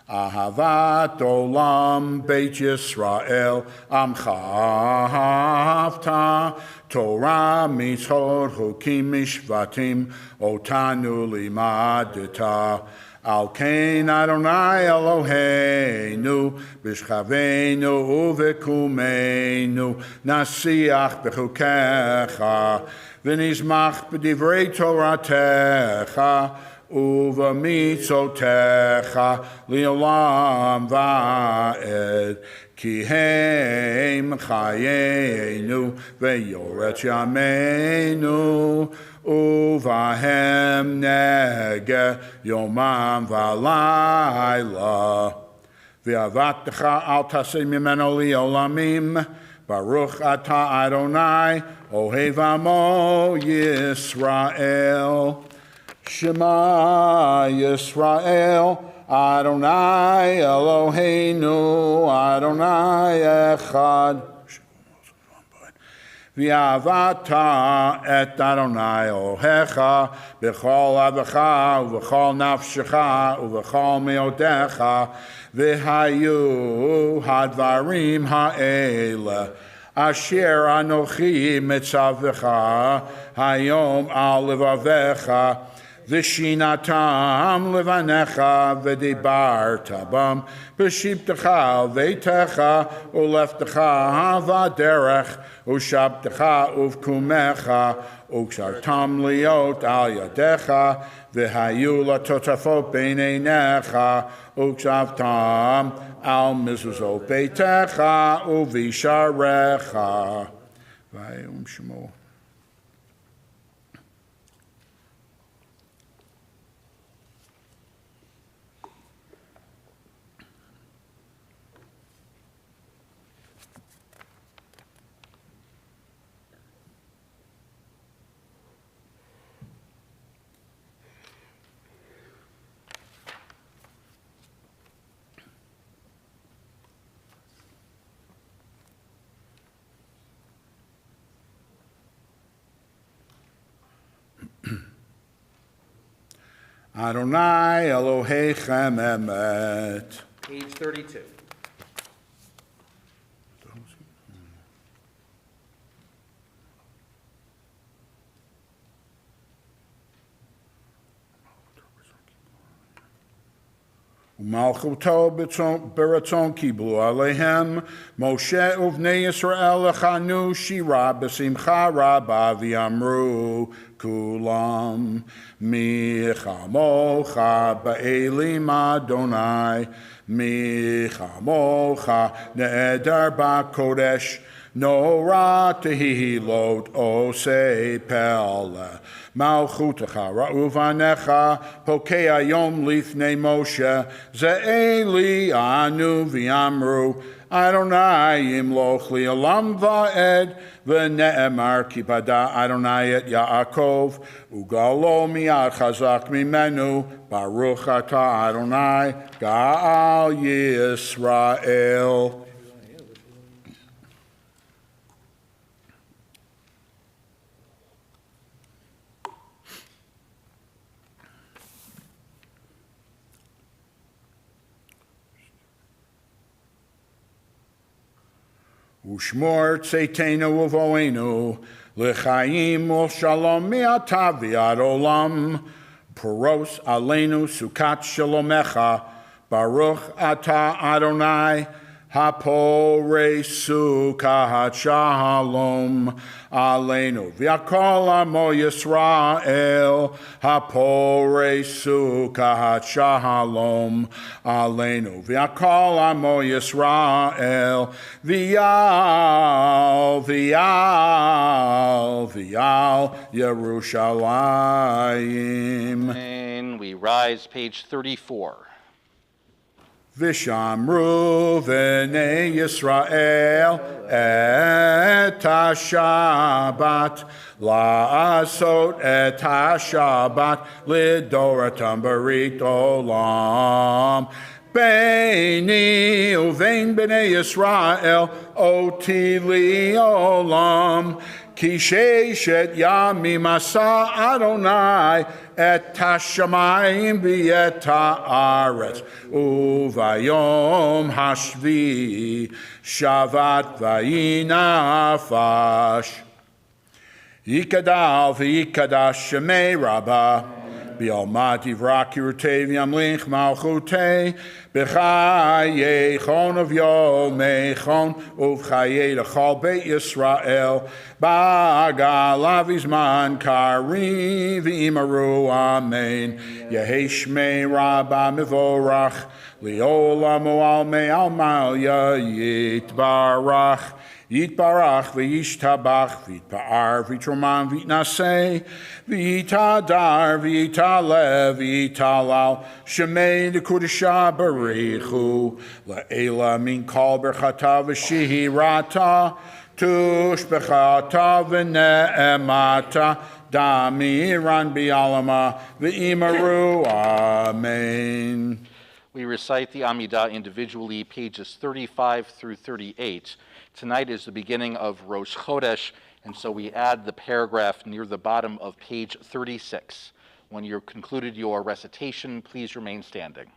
[SPEAKER 9] Ahavat olam beit Yisrael amcha havta Torah mitzvot chukim mishvatim otanu limadeta Al kein Adonai Eloheinu b'shchavenu uvekumenu nasiach b'chukecha v'nizmach b'divrei Toratecha ובמצוותיך לעולם ועד. כי הם חיינו ויורת ימינו, ובהם נגע יומם ולילה. ועבדתך אל תעשה ממנו לעולמים, ברוך אתה אדוני, אוהב עמו ישראל. שמע ישראל, אדוני אלוהינו, אדוני אחד. ואהבת את אדוני אלוהיך בכל לבבך ובכל נפשך ובכל מאודיך, והיו הדברים האלה אשר אנוכי מצווך היום על לבביך, ושינתם לבניך ודיברת בם, בשבתך וביתך ולפתך בדרך, ושבתך ובקומך, וקשרתם להיות על ידיך, והיו לטוטפות בין עיניך, וקשבתם על מזוזות ביתך ובשעריך. ויום שמו. Adonai Elohechem emet.
[SPEAKER 8] Page 32.
[SPEAKER 9] ומלכותו ברצון קיבלו עליהם, משה ובני ישראל לחנו שירה בשמחה רבה, ואמרו כולם, מי כמוך באלים אדוני, מי כמוך נעדר בקודש, נורא תהילות עושה פלא. מלכותך ראו בניך, פוקע יום לפני משה, זה אלי אנו, ואמרו, אדוני ימלוך לעולם ועד, ונאמר כי פדה אדוני את יעקב, וגאלו מיד חזק ממנו, ברוך אתה אדוני, גאל ישראל. ושמור צאתנו ובואנו לחיים ולשלום מעתה ועד עולם, פרוס עלינו סוכת שלומך, ברוך אתה אדוני הפורש סוכת שלום עלינו, וכל עמו ישראל הפורש סוכת שלום עלינו, וכל עמו ישראל ויעל ירושלים.
[SPEAKER 8] And we rise, page 34.
[SPEAKER 9] ושמרו בני ישראל את השבת, לעשות את השבת לדורתם ברית עולם. ביני ובין בני ישראל אותי לעולם, כי ששת ימים עשה אדוני את השמיים ואת הארץ, וביום השביעי שבת וינפש. יקדש שמי רבה Bialmati vrakirte v'yamlich malchute, b'chaye chon of yomechon, uvchaye l'chal beit Yisrael, ba'galavizman karim v'imaru amen, yeheshmei rabba mivorach, Leolam oal me'al malya yitbarach, yitbarach v'yishtabach, v'yitpa'ar v'yitroman v'yitnaseh, v'yitadar v'yitalev v'yitalal, shemei dekudesha barichu, la'ela min kol berchata v'shihirata, tushbechata v'ne'emata, damiran bi'alama v'imaru, amen.
[SPEAKER 8] We recite the Amidah individually, pages 35 through 38. Tonight is the beginning of Rosh Chodesh, and so we add the paragraph near the bottom of page 36. When you've concluded your recitation, please remain standing.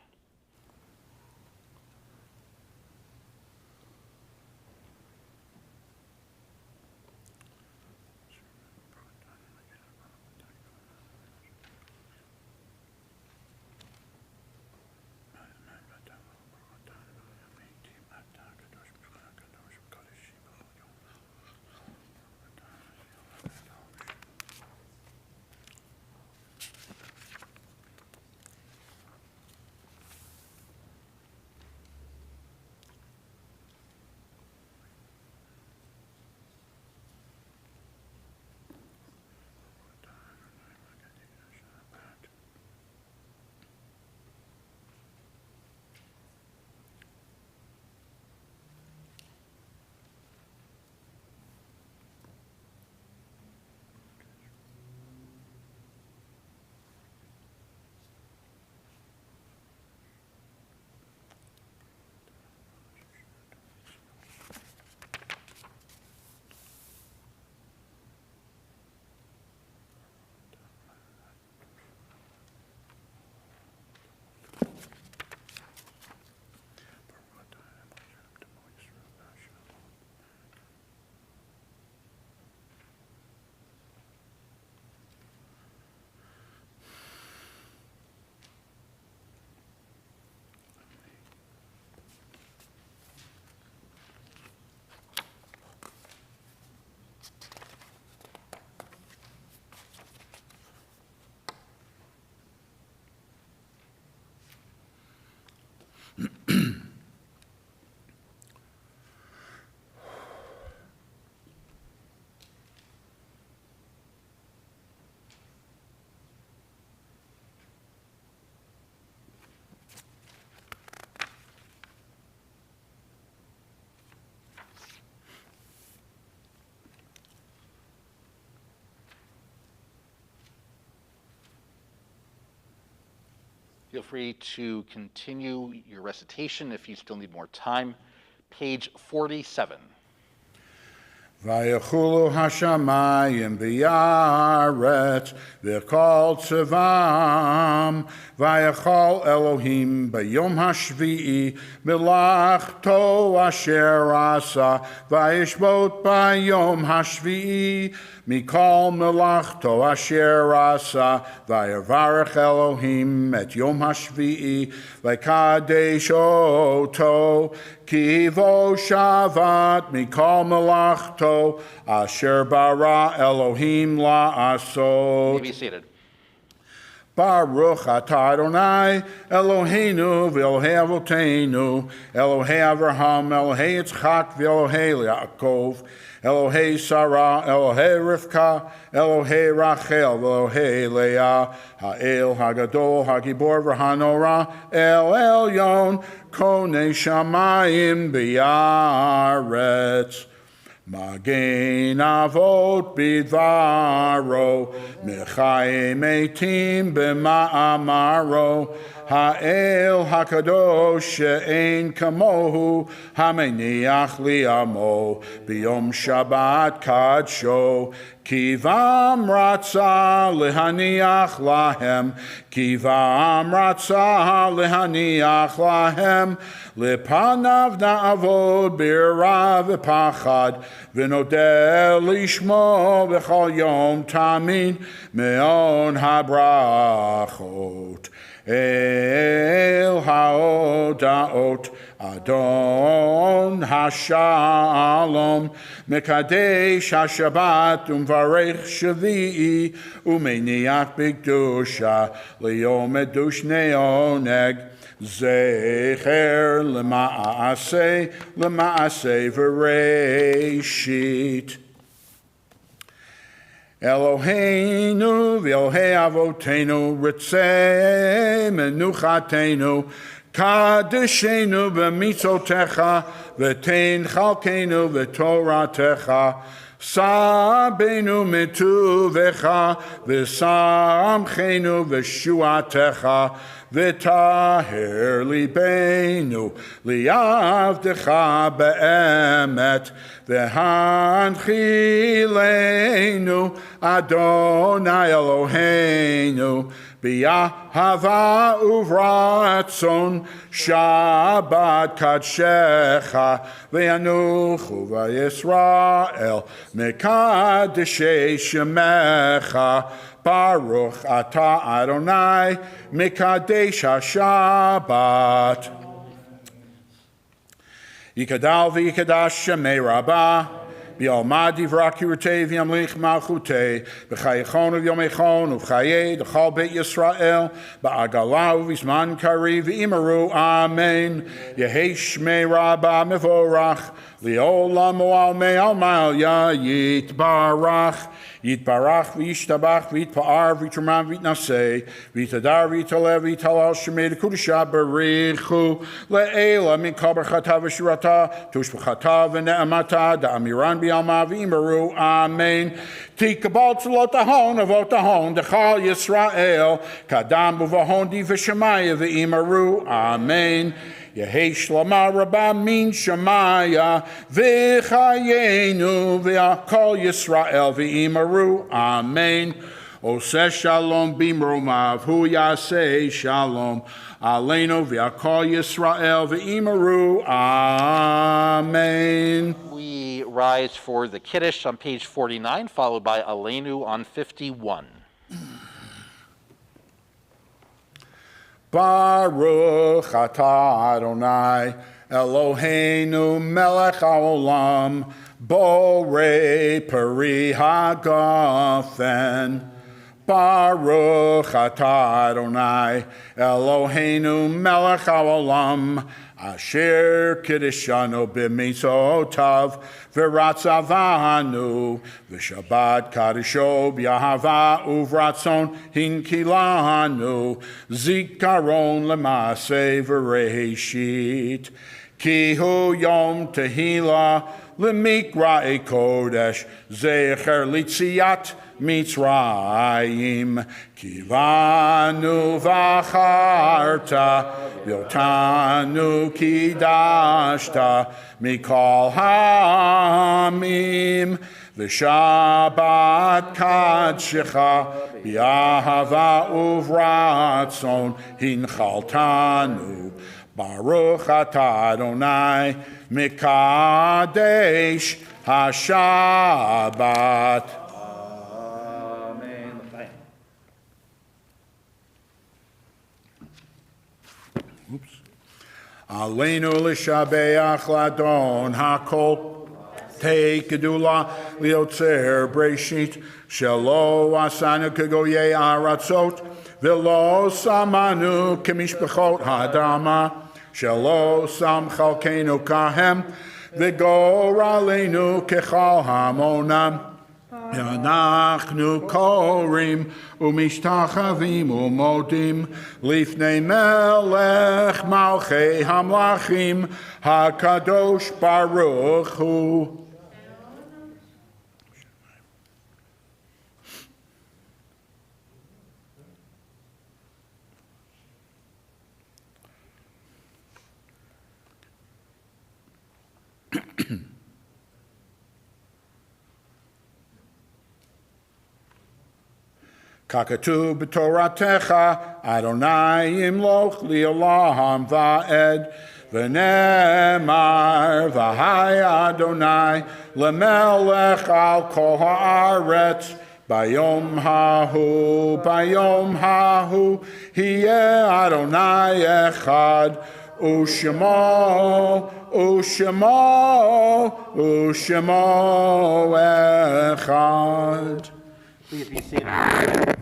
[SPEAKER 8] Feel free to continue your recitation if you still need more time. Page 47.
[SPEAKER 9] Vayachulu hashamayim b'yaretz v'kol tzevam vayachol Elohim b'yom hashvi'i b'lachto asher asa vayishbot b'yom hashvi'i mikol melachto asher asa vayavarech Elohim et yom hashvi'i v'kadesh oto kivo shavat mikol melachto asher bara Elohim la'asot.
[SPEAKER 8] You may be seated.
[SPEAKER 9] Baruch atah Adonai Eloheinu v'Elohei Avoteinu Elohei Avraham Elohei Yitzchak v'Elohei Yaakov Elohei Sarah Elohei Rivka Elohei Rachel v'Elohei Leah Ha'el Hagadol Hagibor v'Hanora El Elyon Konei Shamayim b'Yaretz Magen Avot Bidvaro Mechayim Eitim B'Ma'amaro Ha'el HaKadosh She'ein Kamohu Hameniach Li'amo B'Yom Shabbat Kadsho כי רצה להניח להם, כי רצה להניח להם, לפניו נעבוד ביראה ופחד, ונודה לשמו בכל יום תמיד מעון הברכות. אל ההודעות אדון השלום, מקדש השבת ומברך שביעי, ומניח בקדושה ליום מדושני עונג, זכר למעשה וראשית. אלוהינו ואלוהי אבותינו, רצה מנוחתנו, קדשנו במצוותיך, ותן חלקנו בתורתך. סבנו מטובך, ושמחנו בשועתך, וטהר ליבנו לעבדך באמת, והנחילנו אדוני אלוהינו באהבה וברצון שבת קדשך, וינוחו בישראל מקדשי שמך. ברוך אתה אדוני מקדש השבת. יקדל ויקדש שמי רבה, בעלמא דברה קירותי וימליך מלכותי, בחייכון וביומייכון ובחיי לכל בית ישראל, בעגלה ובזמן קריב ואמרו אמן. יהי שמי רבה מבורך, לעולם ועלמי עלמיא יתברך. יתברך וישתבח ויתפאר ויתרומם ויתנשא ויתהדר ויתעלה ויתהלל שמי לקודשה בריחו לעילה מכל ברכתה ושורתה תושבחתה ונעמתה דאמירן בעלמא ואמרו אמן. תקבל צלות ההון אבות ההון דכל ישראל קדם ובהון די ושמיא ואמרו אמן. יהי שלמה רבה מן שמיה וחיינו וכל ישראל ואמרו אמן. עושה שלום במרומיו הוא יעשה שלום עלינו וכל ישראל ואמרו amen.
[SPEAKER 8] We rise for the Kiddush on page 49, followed by Aleinu on 51.
[SPEAKER 9] Baruch atah Adonai Eloheinu melech haolam borei peri hagafen. Baruch atah Adonai Eloheinu melech haolam asher kiddishanu b'mitzotav v'ratzavanu v'shabbat kadisho b'yahava uvratzon hinkilanu zikaron l'maaseh v'reishit ki hu yom tehila l'mikra'i kodesh zecher litziat Mitzrayim kivanu v'acharta v'otanu kidashta mikol ha'amim v'shabbat kadshecha b'ahava uvratzon hinchaltanu Baruch atah Adonai mikadesh hashabbat. Aleinu l'shabeach l'adon hakol Take gedula liotzer breshit shelo asanu kegoye aratzot velo samanu kemishpachot hadama shelo sam chalkenu kahem v'goralenu kechal hamonam אנחנו קוראים ומשתחווים ומודים לפני מלך מלכי המלכים הקדוש ברוך הוא. Kakatu b'toratecha, Adonai imloch li'olam va'ed, v'nemar v'hai Adonai, lemelech al kol haaretz, bayom hahu, hiye Adonai echad, Ushemo echad.
[SPEAKER 4] Please be seated.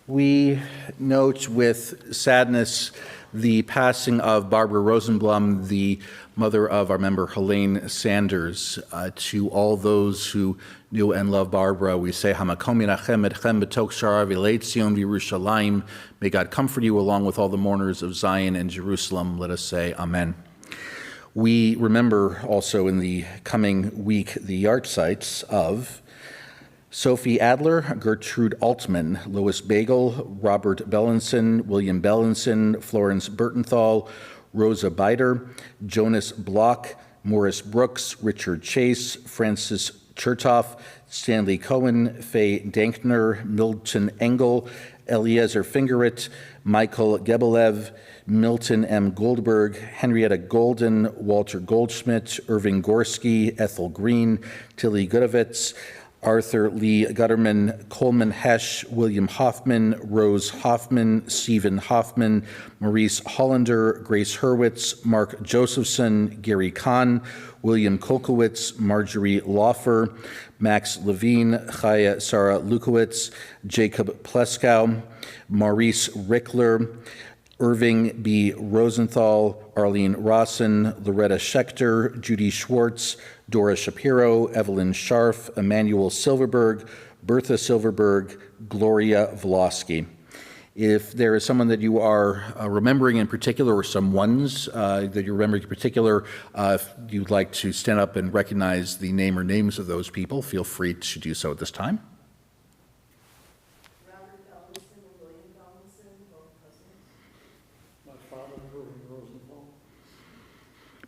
[SPEAKER 4] We note with sadness the passing of Barbara Rosenblum, the mother of our member Helene Sanders. To all those who knew and loved Barbara, we say, Hamakom Yinachem Etchem B'tok Sha'ar V'leit Zion V'Yerushalayim. May God comfort you along with all the mourners of Zion and Jerusalem. Let us say Amen. We remember also in the coming week the yahrzeits of Sophie Adler, Gertrude Altman, Lois Bagel, Robert Bellinson, William Bellinson, Florence Burtenthal, Rosa Bider, Jonas Block, Morris Brooks, Richard Chase, Francis Chertoff, Stanley Cohen, Faye Dankner, Milton Engel, Eliezer Fingerit, Michael Gebelev, Milton M. Goldberg, Henrietta Golden, Walter Goldschmidt, Irving Gorski, Ethel Green, Tilly Gudovitz, Arthur Lee Gutterman, Coleman Hesch, William Hoffman, Rose Hoffman, Stephen Hoffman, Maurice Hollander, Grace Hurwitz, Mark Josephson, Gary Kahn, William Kolkowitz, Marjorie Laufer, Max Levine, Chaya Sarah Lukowitz, Jacob Pleskow, Maurice Rickler, Irving B. Rosenthal, Arlene Rawson, Loretta Schechter, Judy Schwartz, Dora Shapiro, Evelyn Scharf, Emmanuel Silverberg, Bertha Silverberg, Gloria Vlosky. If there is someone that you are remembering in particular, or some ones that you're remembering in particular, if you'd like to stand up and recognize the name or names of those people, feel free to do so at this time.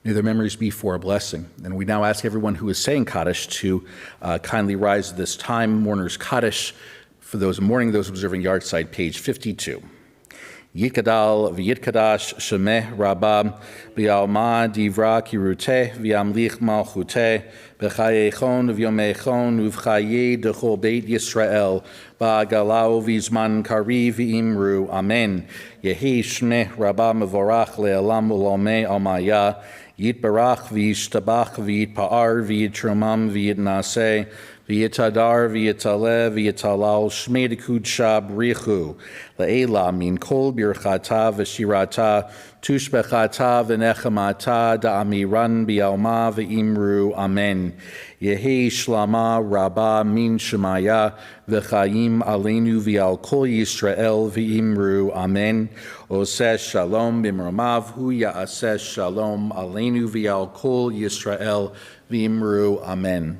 [SPEAKER 4] May their memories be for a blessing. And we now ask everyone who is saying Kaddish to kindly rise at this time. Mourners Kaddish, for those mourning, those observing yahrzeit, page 52. Yitkadal v'yitkadash shemeh rabah b'yalma divra kiruteh v'yamlich malchuteh b'chayechon v'yomechon uv'chaye d'chol beit Yisrael ba'agalau v'zman kari v'imru. Amen. Yehi shmeh rabah mevorach le'elam u'lomeh almaya Yitbarach v'yishtabach v'yitpa'ar v'yitromam v'yitnaseh v'yitadar v'yitaleh v'yitalal shmei d'kudsha b'richu le'ela min kol birchata v'shirata tushbechata v'nechamata da'amiran b'yalma v'imru. Amen. Yehi shlama rabba min shemaya v'chayim aleinu v'al kol Yisrael v'imru. Amen. Oseh shalom b'mromav hu ya'aseh shalom aleinu v'al kol Yisrael v'imru. Amen.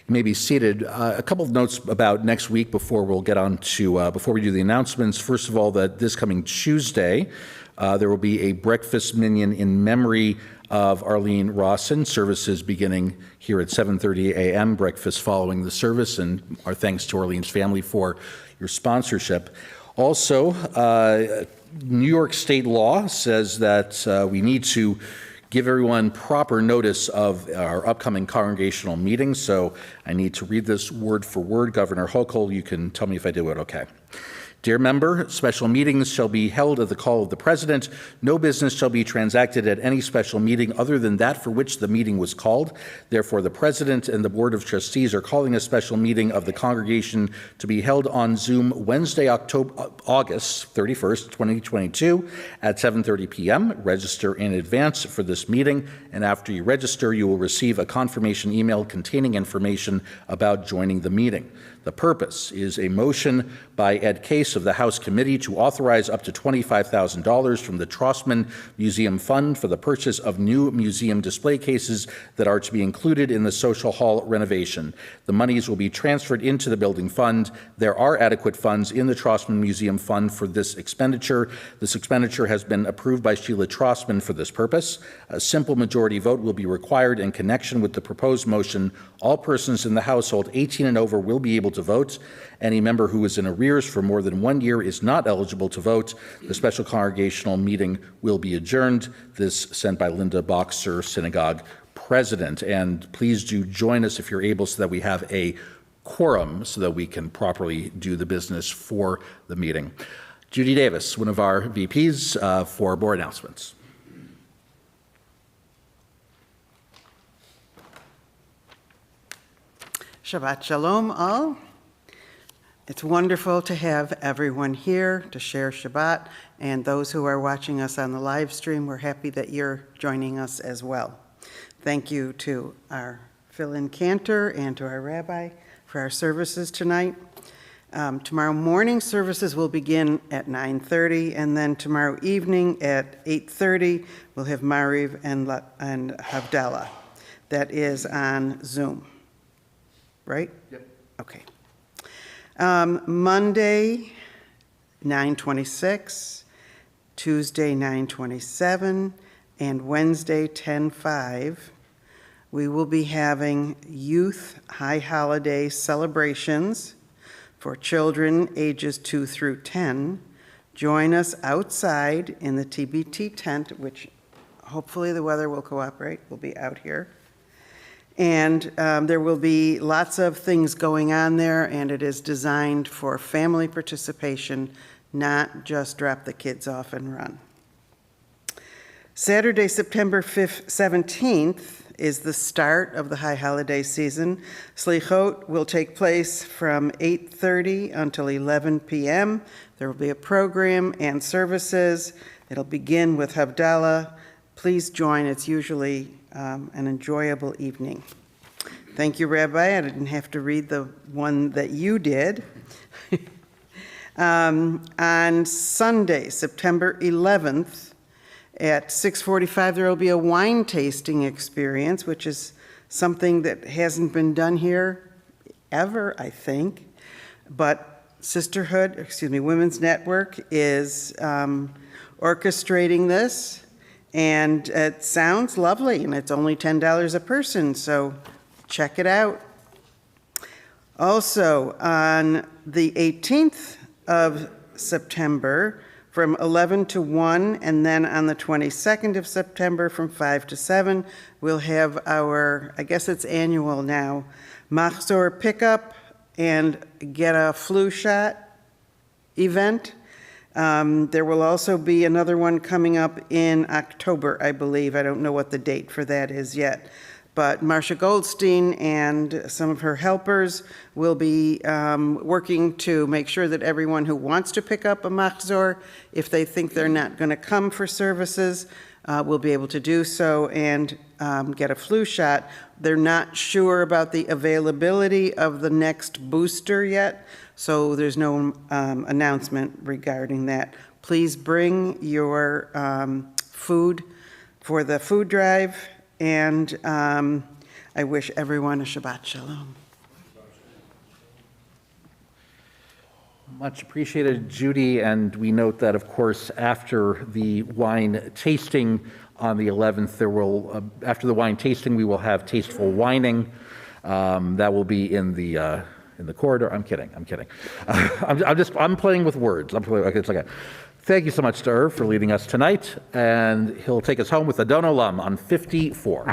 [SPEAKER 4] You may be seated. A couple of notes about next week before we'll get on to, before we do the announcements. First of all, that this coming Tuesday, there will be a breakfast minyan in memory of Arlene Rawson. Services beginning here at 7:30 a.m., breakfast following the service, and our thanks to Arlene's family for your sponsorship. Also, New York state law says that we need to give everyone proper notice of our upcoming congregational meeting, so I need to read this word for word. Governor Hochul, you can tell me if I do it okay. Dear member, special meetings shall be held at the call of the president. No business shall be transacted at any special meeting other than that for which the meeting was called. Therefore, the president and the board of trustees are calling a special meeting of the congregation to be held on Zoom Wednesday, August 31st, 2022 at 7:30 p.m. Register in advance for this meeting, and after you register, you will receive a confirmation email containing information about joining the meeting. The purpose is a motion by Ed Case case of the House Committee to authorize up to $25,000 from the Trossman Museum Fund for the purchase of new museum display cases that are to be included in the social hall renovation. The monies will be transferred into the building fund. There are adequate funds in the Trossman Museum Fund for this expenditure. This expenditure has been approved by Sheila Trossman for this purpose. A simple majority vote will be required in connection with the proposed motion. All persons in the household 18 and over will be able to vote. Any member who is in arrears for more than 1 year is not eligible to vote. The special congregational meeting will be adjourned. This sent by Linda Boxer, synagogue president. And please do join us if you're able so that we have a quorum so that we can properly do the business for the meeting. Judy Davis, one of our VPs, for board announcements.
[SPEAKER 10] Shabbat Shalom all. It's wonderful to have everyone here to share Shabbat, and those who are watching us on the live stream, we're happy that you're joining us as well. Thank you to our fill-in cantor and to our rabbi for our services tonight. Tomorrow morning services will begin at 9:30, and then tomorrow evening at 8:30, we'll have Mariv and Havdalah. That is on Zoom. Right?
[SPEAKER 2] Yep.
[SPEAKER 10] Okay. Monday, 9:26, Tuesday, 9:27, and Wednesday, 10:05, we will be having youth high holiday celebrations for children ages 2 through 10. Join us outside in the TBT tent, which hopefully the weather will cooperate. We'll be out here. And there will be lots of things going on there, and it is designed for family participation, not just drop the kids off and run. Saturday, September 17th is the start of the high holiday season. Slichot will take place from 8:30 until 11 p.m. There will be a program and services. It'll begin with Havdalah. Please join. It's usually an enjoyable evening. Thank you, Rabbi. I didn't have to read the one that you did. On Sunday, September 11th, at 6:45, there will be a wine tasting experience, which is something that hasn't been done here ever, I think. But Women's Network is orchestrating this. And it sounds lovely, and it's only $10 a person, so check it out. Also, on the 18th of September, from 11 to 1, and then on the 22nd of September, from 5 to 7, we'll have our, I guess it's annual now, Machzor pickup and get a flu shot event. There will also be another one coming up in October, I believe. I don't know what the date for that is yet. But Marcia Goldstein and some of her helpers will be working to make sure that everyone who wants to pick up a machzor, if they think they're not going to come for services, will be able to do so and get a flu shot. They're not sure about the availability of the next booster yet, so there's no announcement regarding that. Please bring your food for the food drive, and I wish everyone a Shabbat Shalom.
[SPEAKER 4] Much appreciated, Judy. And we note that, of course, after the wine tasting on the 11th, there will, after the wine tasting, we will have tasteful whining. That will be in the corridor. I'm kidding. I'm playing with words. It's okay. Thank you so much to Irv for leading us tonight, and he'll take us home with Adon Olam on 54.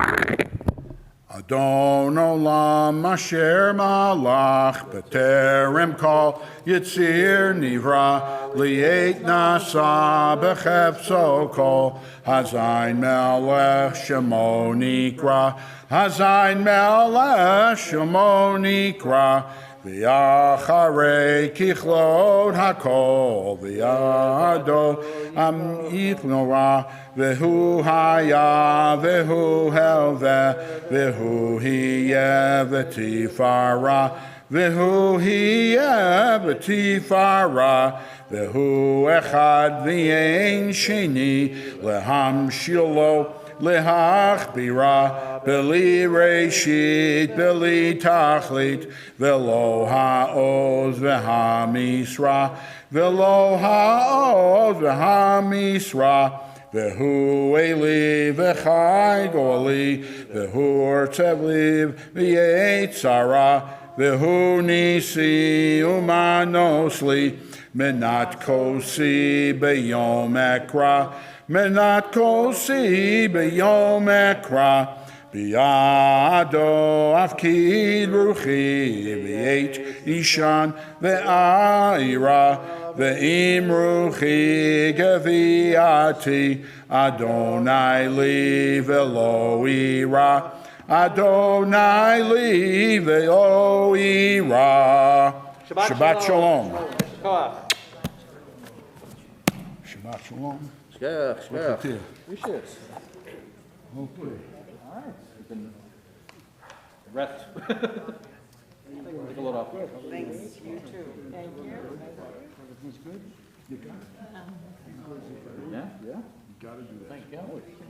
[SPEAKER 9] Adon Olam Asher Malach B'terem Kol Yitzir Nivra Li'et Nasa B'chefso Kol Hazayin Melech Shemo Nikra Hazayin Melech Shemo Nikra V'yacharei kichlot hakol v'yado am yichnora v'hu haya v'hu helveh v'hu hiyeh v'tifara V'hu hiya b'tifara, v'hu echad v'yein sheni, lehamshilo, lehachbira, b'li reshit, b'li tachlit, v'lo ha'oz v'hamisra, v'lo ha'oz v'hamisra, v'hu eli v'chai goli, v'hu ortevliv v'yetzara, v'hu nisi umanosli, menat kosi b'yom ekra, menat kosi b'yom ekra, b'yado afkid ruchi, v'yet ishan v'aira, Ve'im ruchi gaviati, Adonai li velo ira, Adonai li velo ira. Shabbat shalom. Shabbat shalom.
[SPEAKER 4] Shkach,
[SPEAKER 9] Look at there.
[SPEAKER 4] Appreciate
[SPEAKER 9] Okay.
[SPEAKER 4] Rest. Take a load off.
[SPEAKER 10] Thanks, you too.
[SPEAKER 9] Everything's good? You got it.
[SPEAKER 4] Yeah?
[SPEAKER 9] You gotta do that.
[SPEAKER 4] Thank you.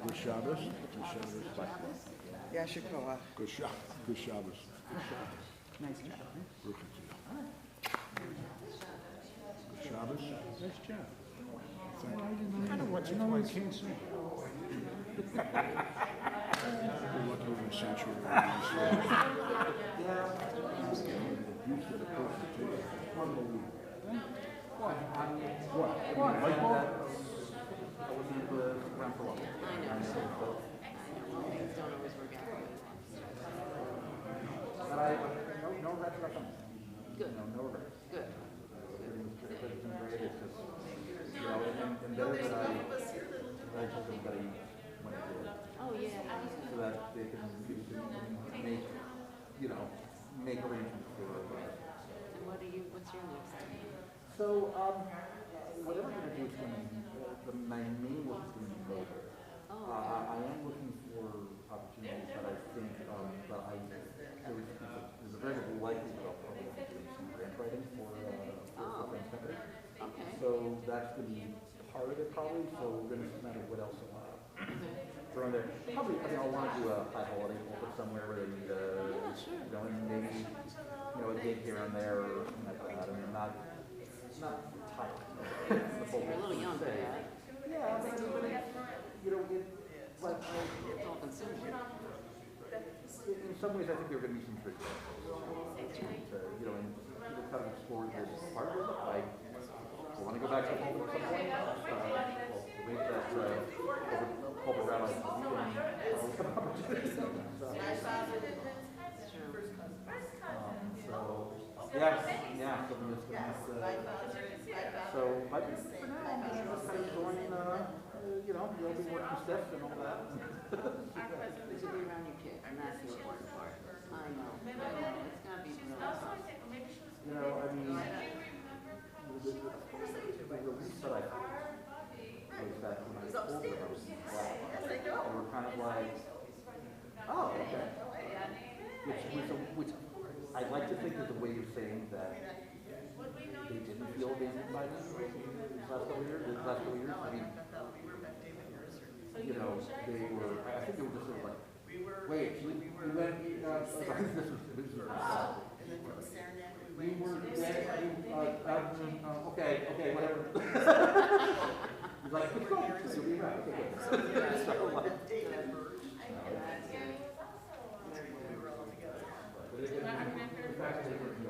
[SPEAKER 9] Good Shabbos. Good Shabbos.
[SPEAKER 10] Yashikoa.
[SPEAKER 9] Good Shabbos. Good Shabbos.
[SPEAKER 10] Nice job.
[SPEAKER 9] Good Shabbos. Nice job. I don't watch it twice. You can't see. We're lucky we're in sanctuary.
[SPEAKER 4] Make arrangements for
[SPEAKER 3] And what's your next?
[SPEAKER 4] So, whatever I'm gonna do is gonna be, my main work is gonna be mobile. I am looking for opportunities that I think, that there's a very good likelihood I'll probably be doing some grant writing for friends company.
[SPEAKER 3] Okay.
[SPEAKER 4] So that's gonna be part of it probably, so we're gonna see what else I wanna throw in there. Probably, I wanna do a high holiday pulpit somewhere where they need you know, and maybe, a gig here and there or something like that. I mean, not tight.
[SPEAKER 3] You're a little young for that.
[SPEAKER 4] Yeah, but it's like,
[SPEAKER 3] It's all consuming.
[SPEAKER 4] in some ways, I think there are going to be some tricks. And kind of explore this part of it. I want to go back to the pulpit at some point. The way that pulpit rabbis so I think for now, I'm just kind of enjoying, you'll be working steps and all that.
[SPEAKER 3] This will be around your kids, and that's the important part. I know. It's gonna be really tough.
[SPEAKER 4] I mean, the release that I was that when I told them I was in class, they were kind of like, oh, okay. Which I'd like to think is a way of saying that they didn't feel abandoned by me these last couple of years. I mean, they were, I think they were just sort of like, wait, we went, we were okay, whatever. He's like, let's go. You'll be right. Okay, good.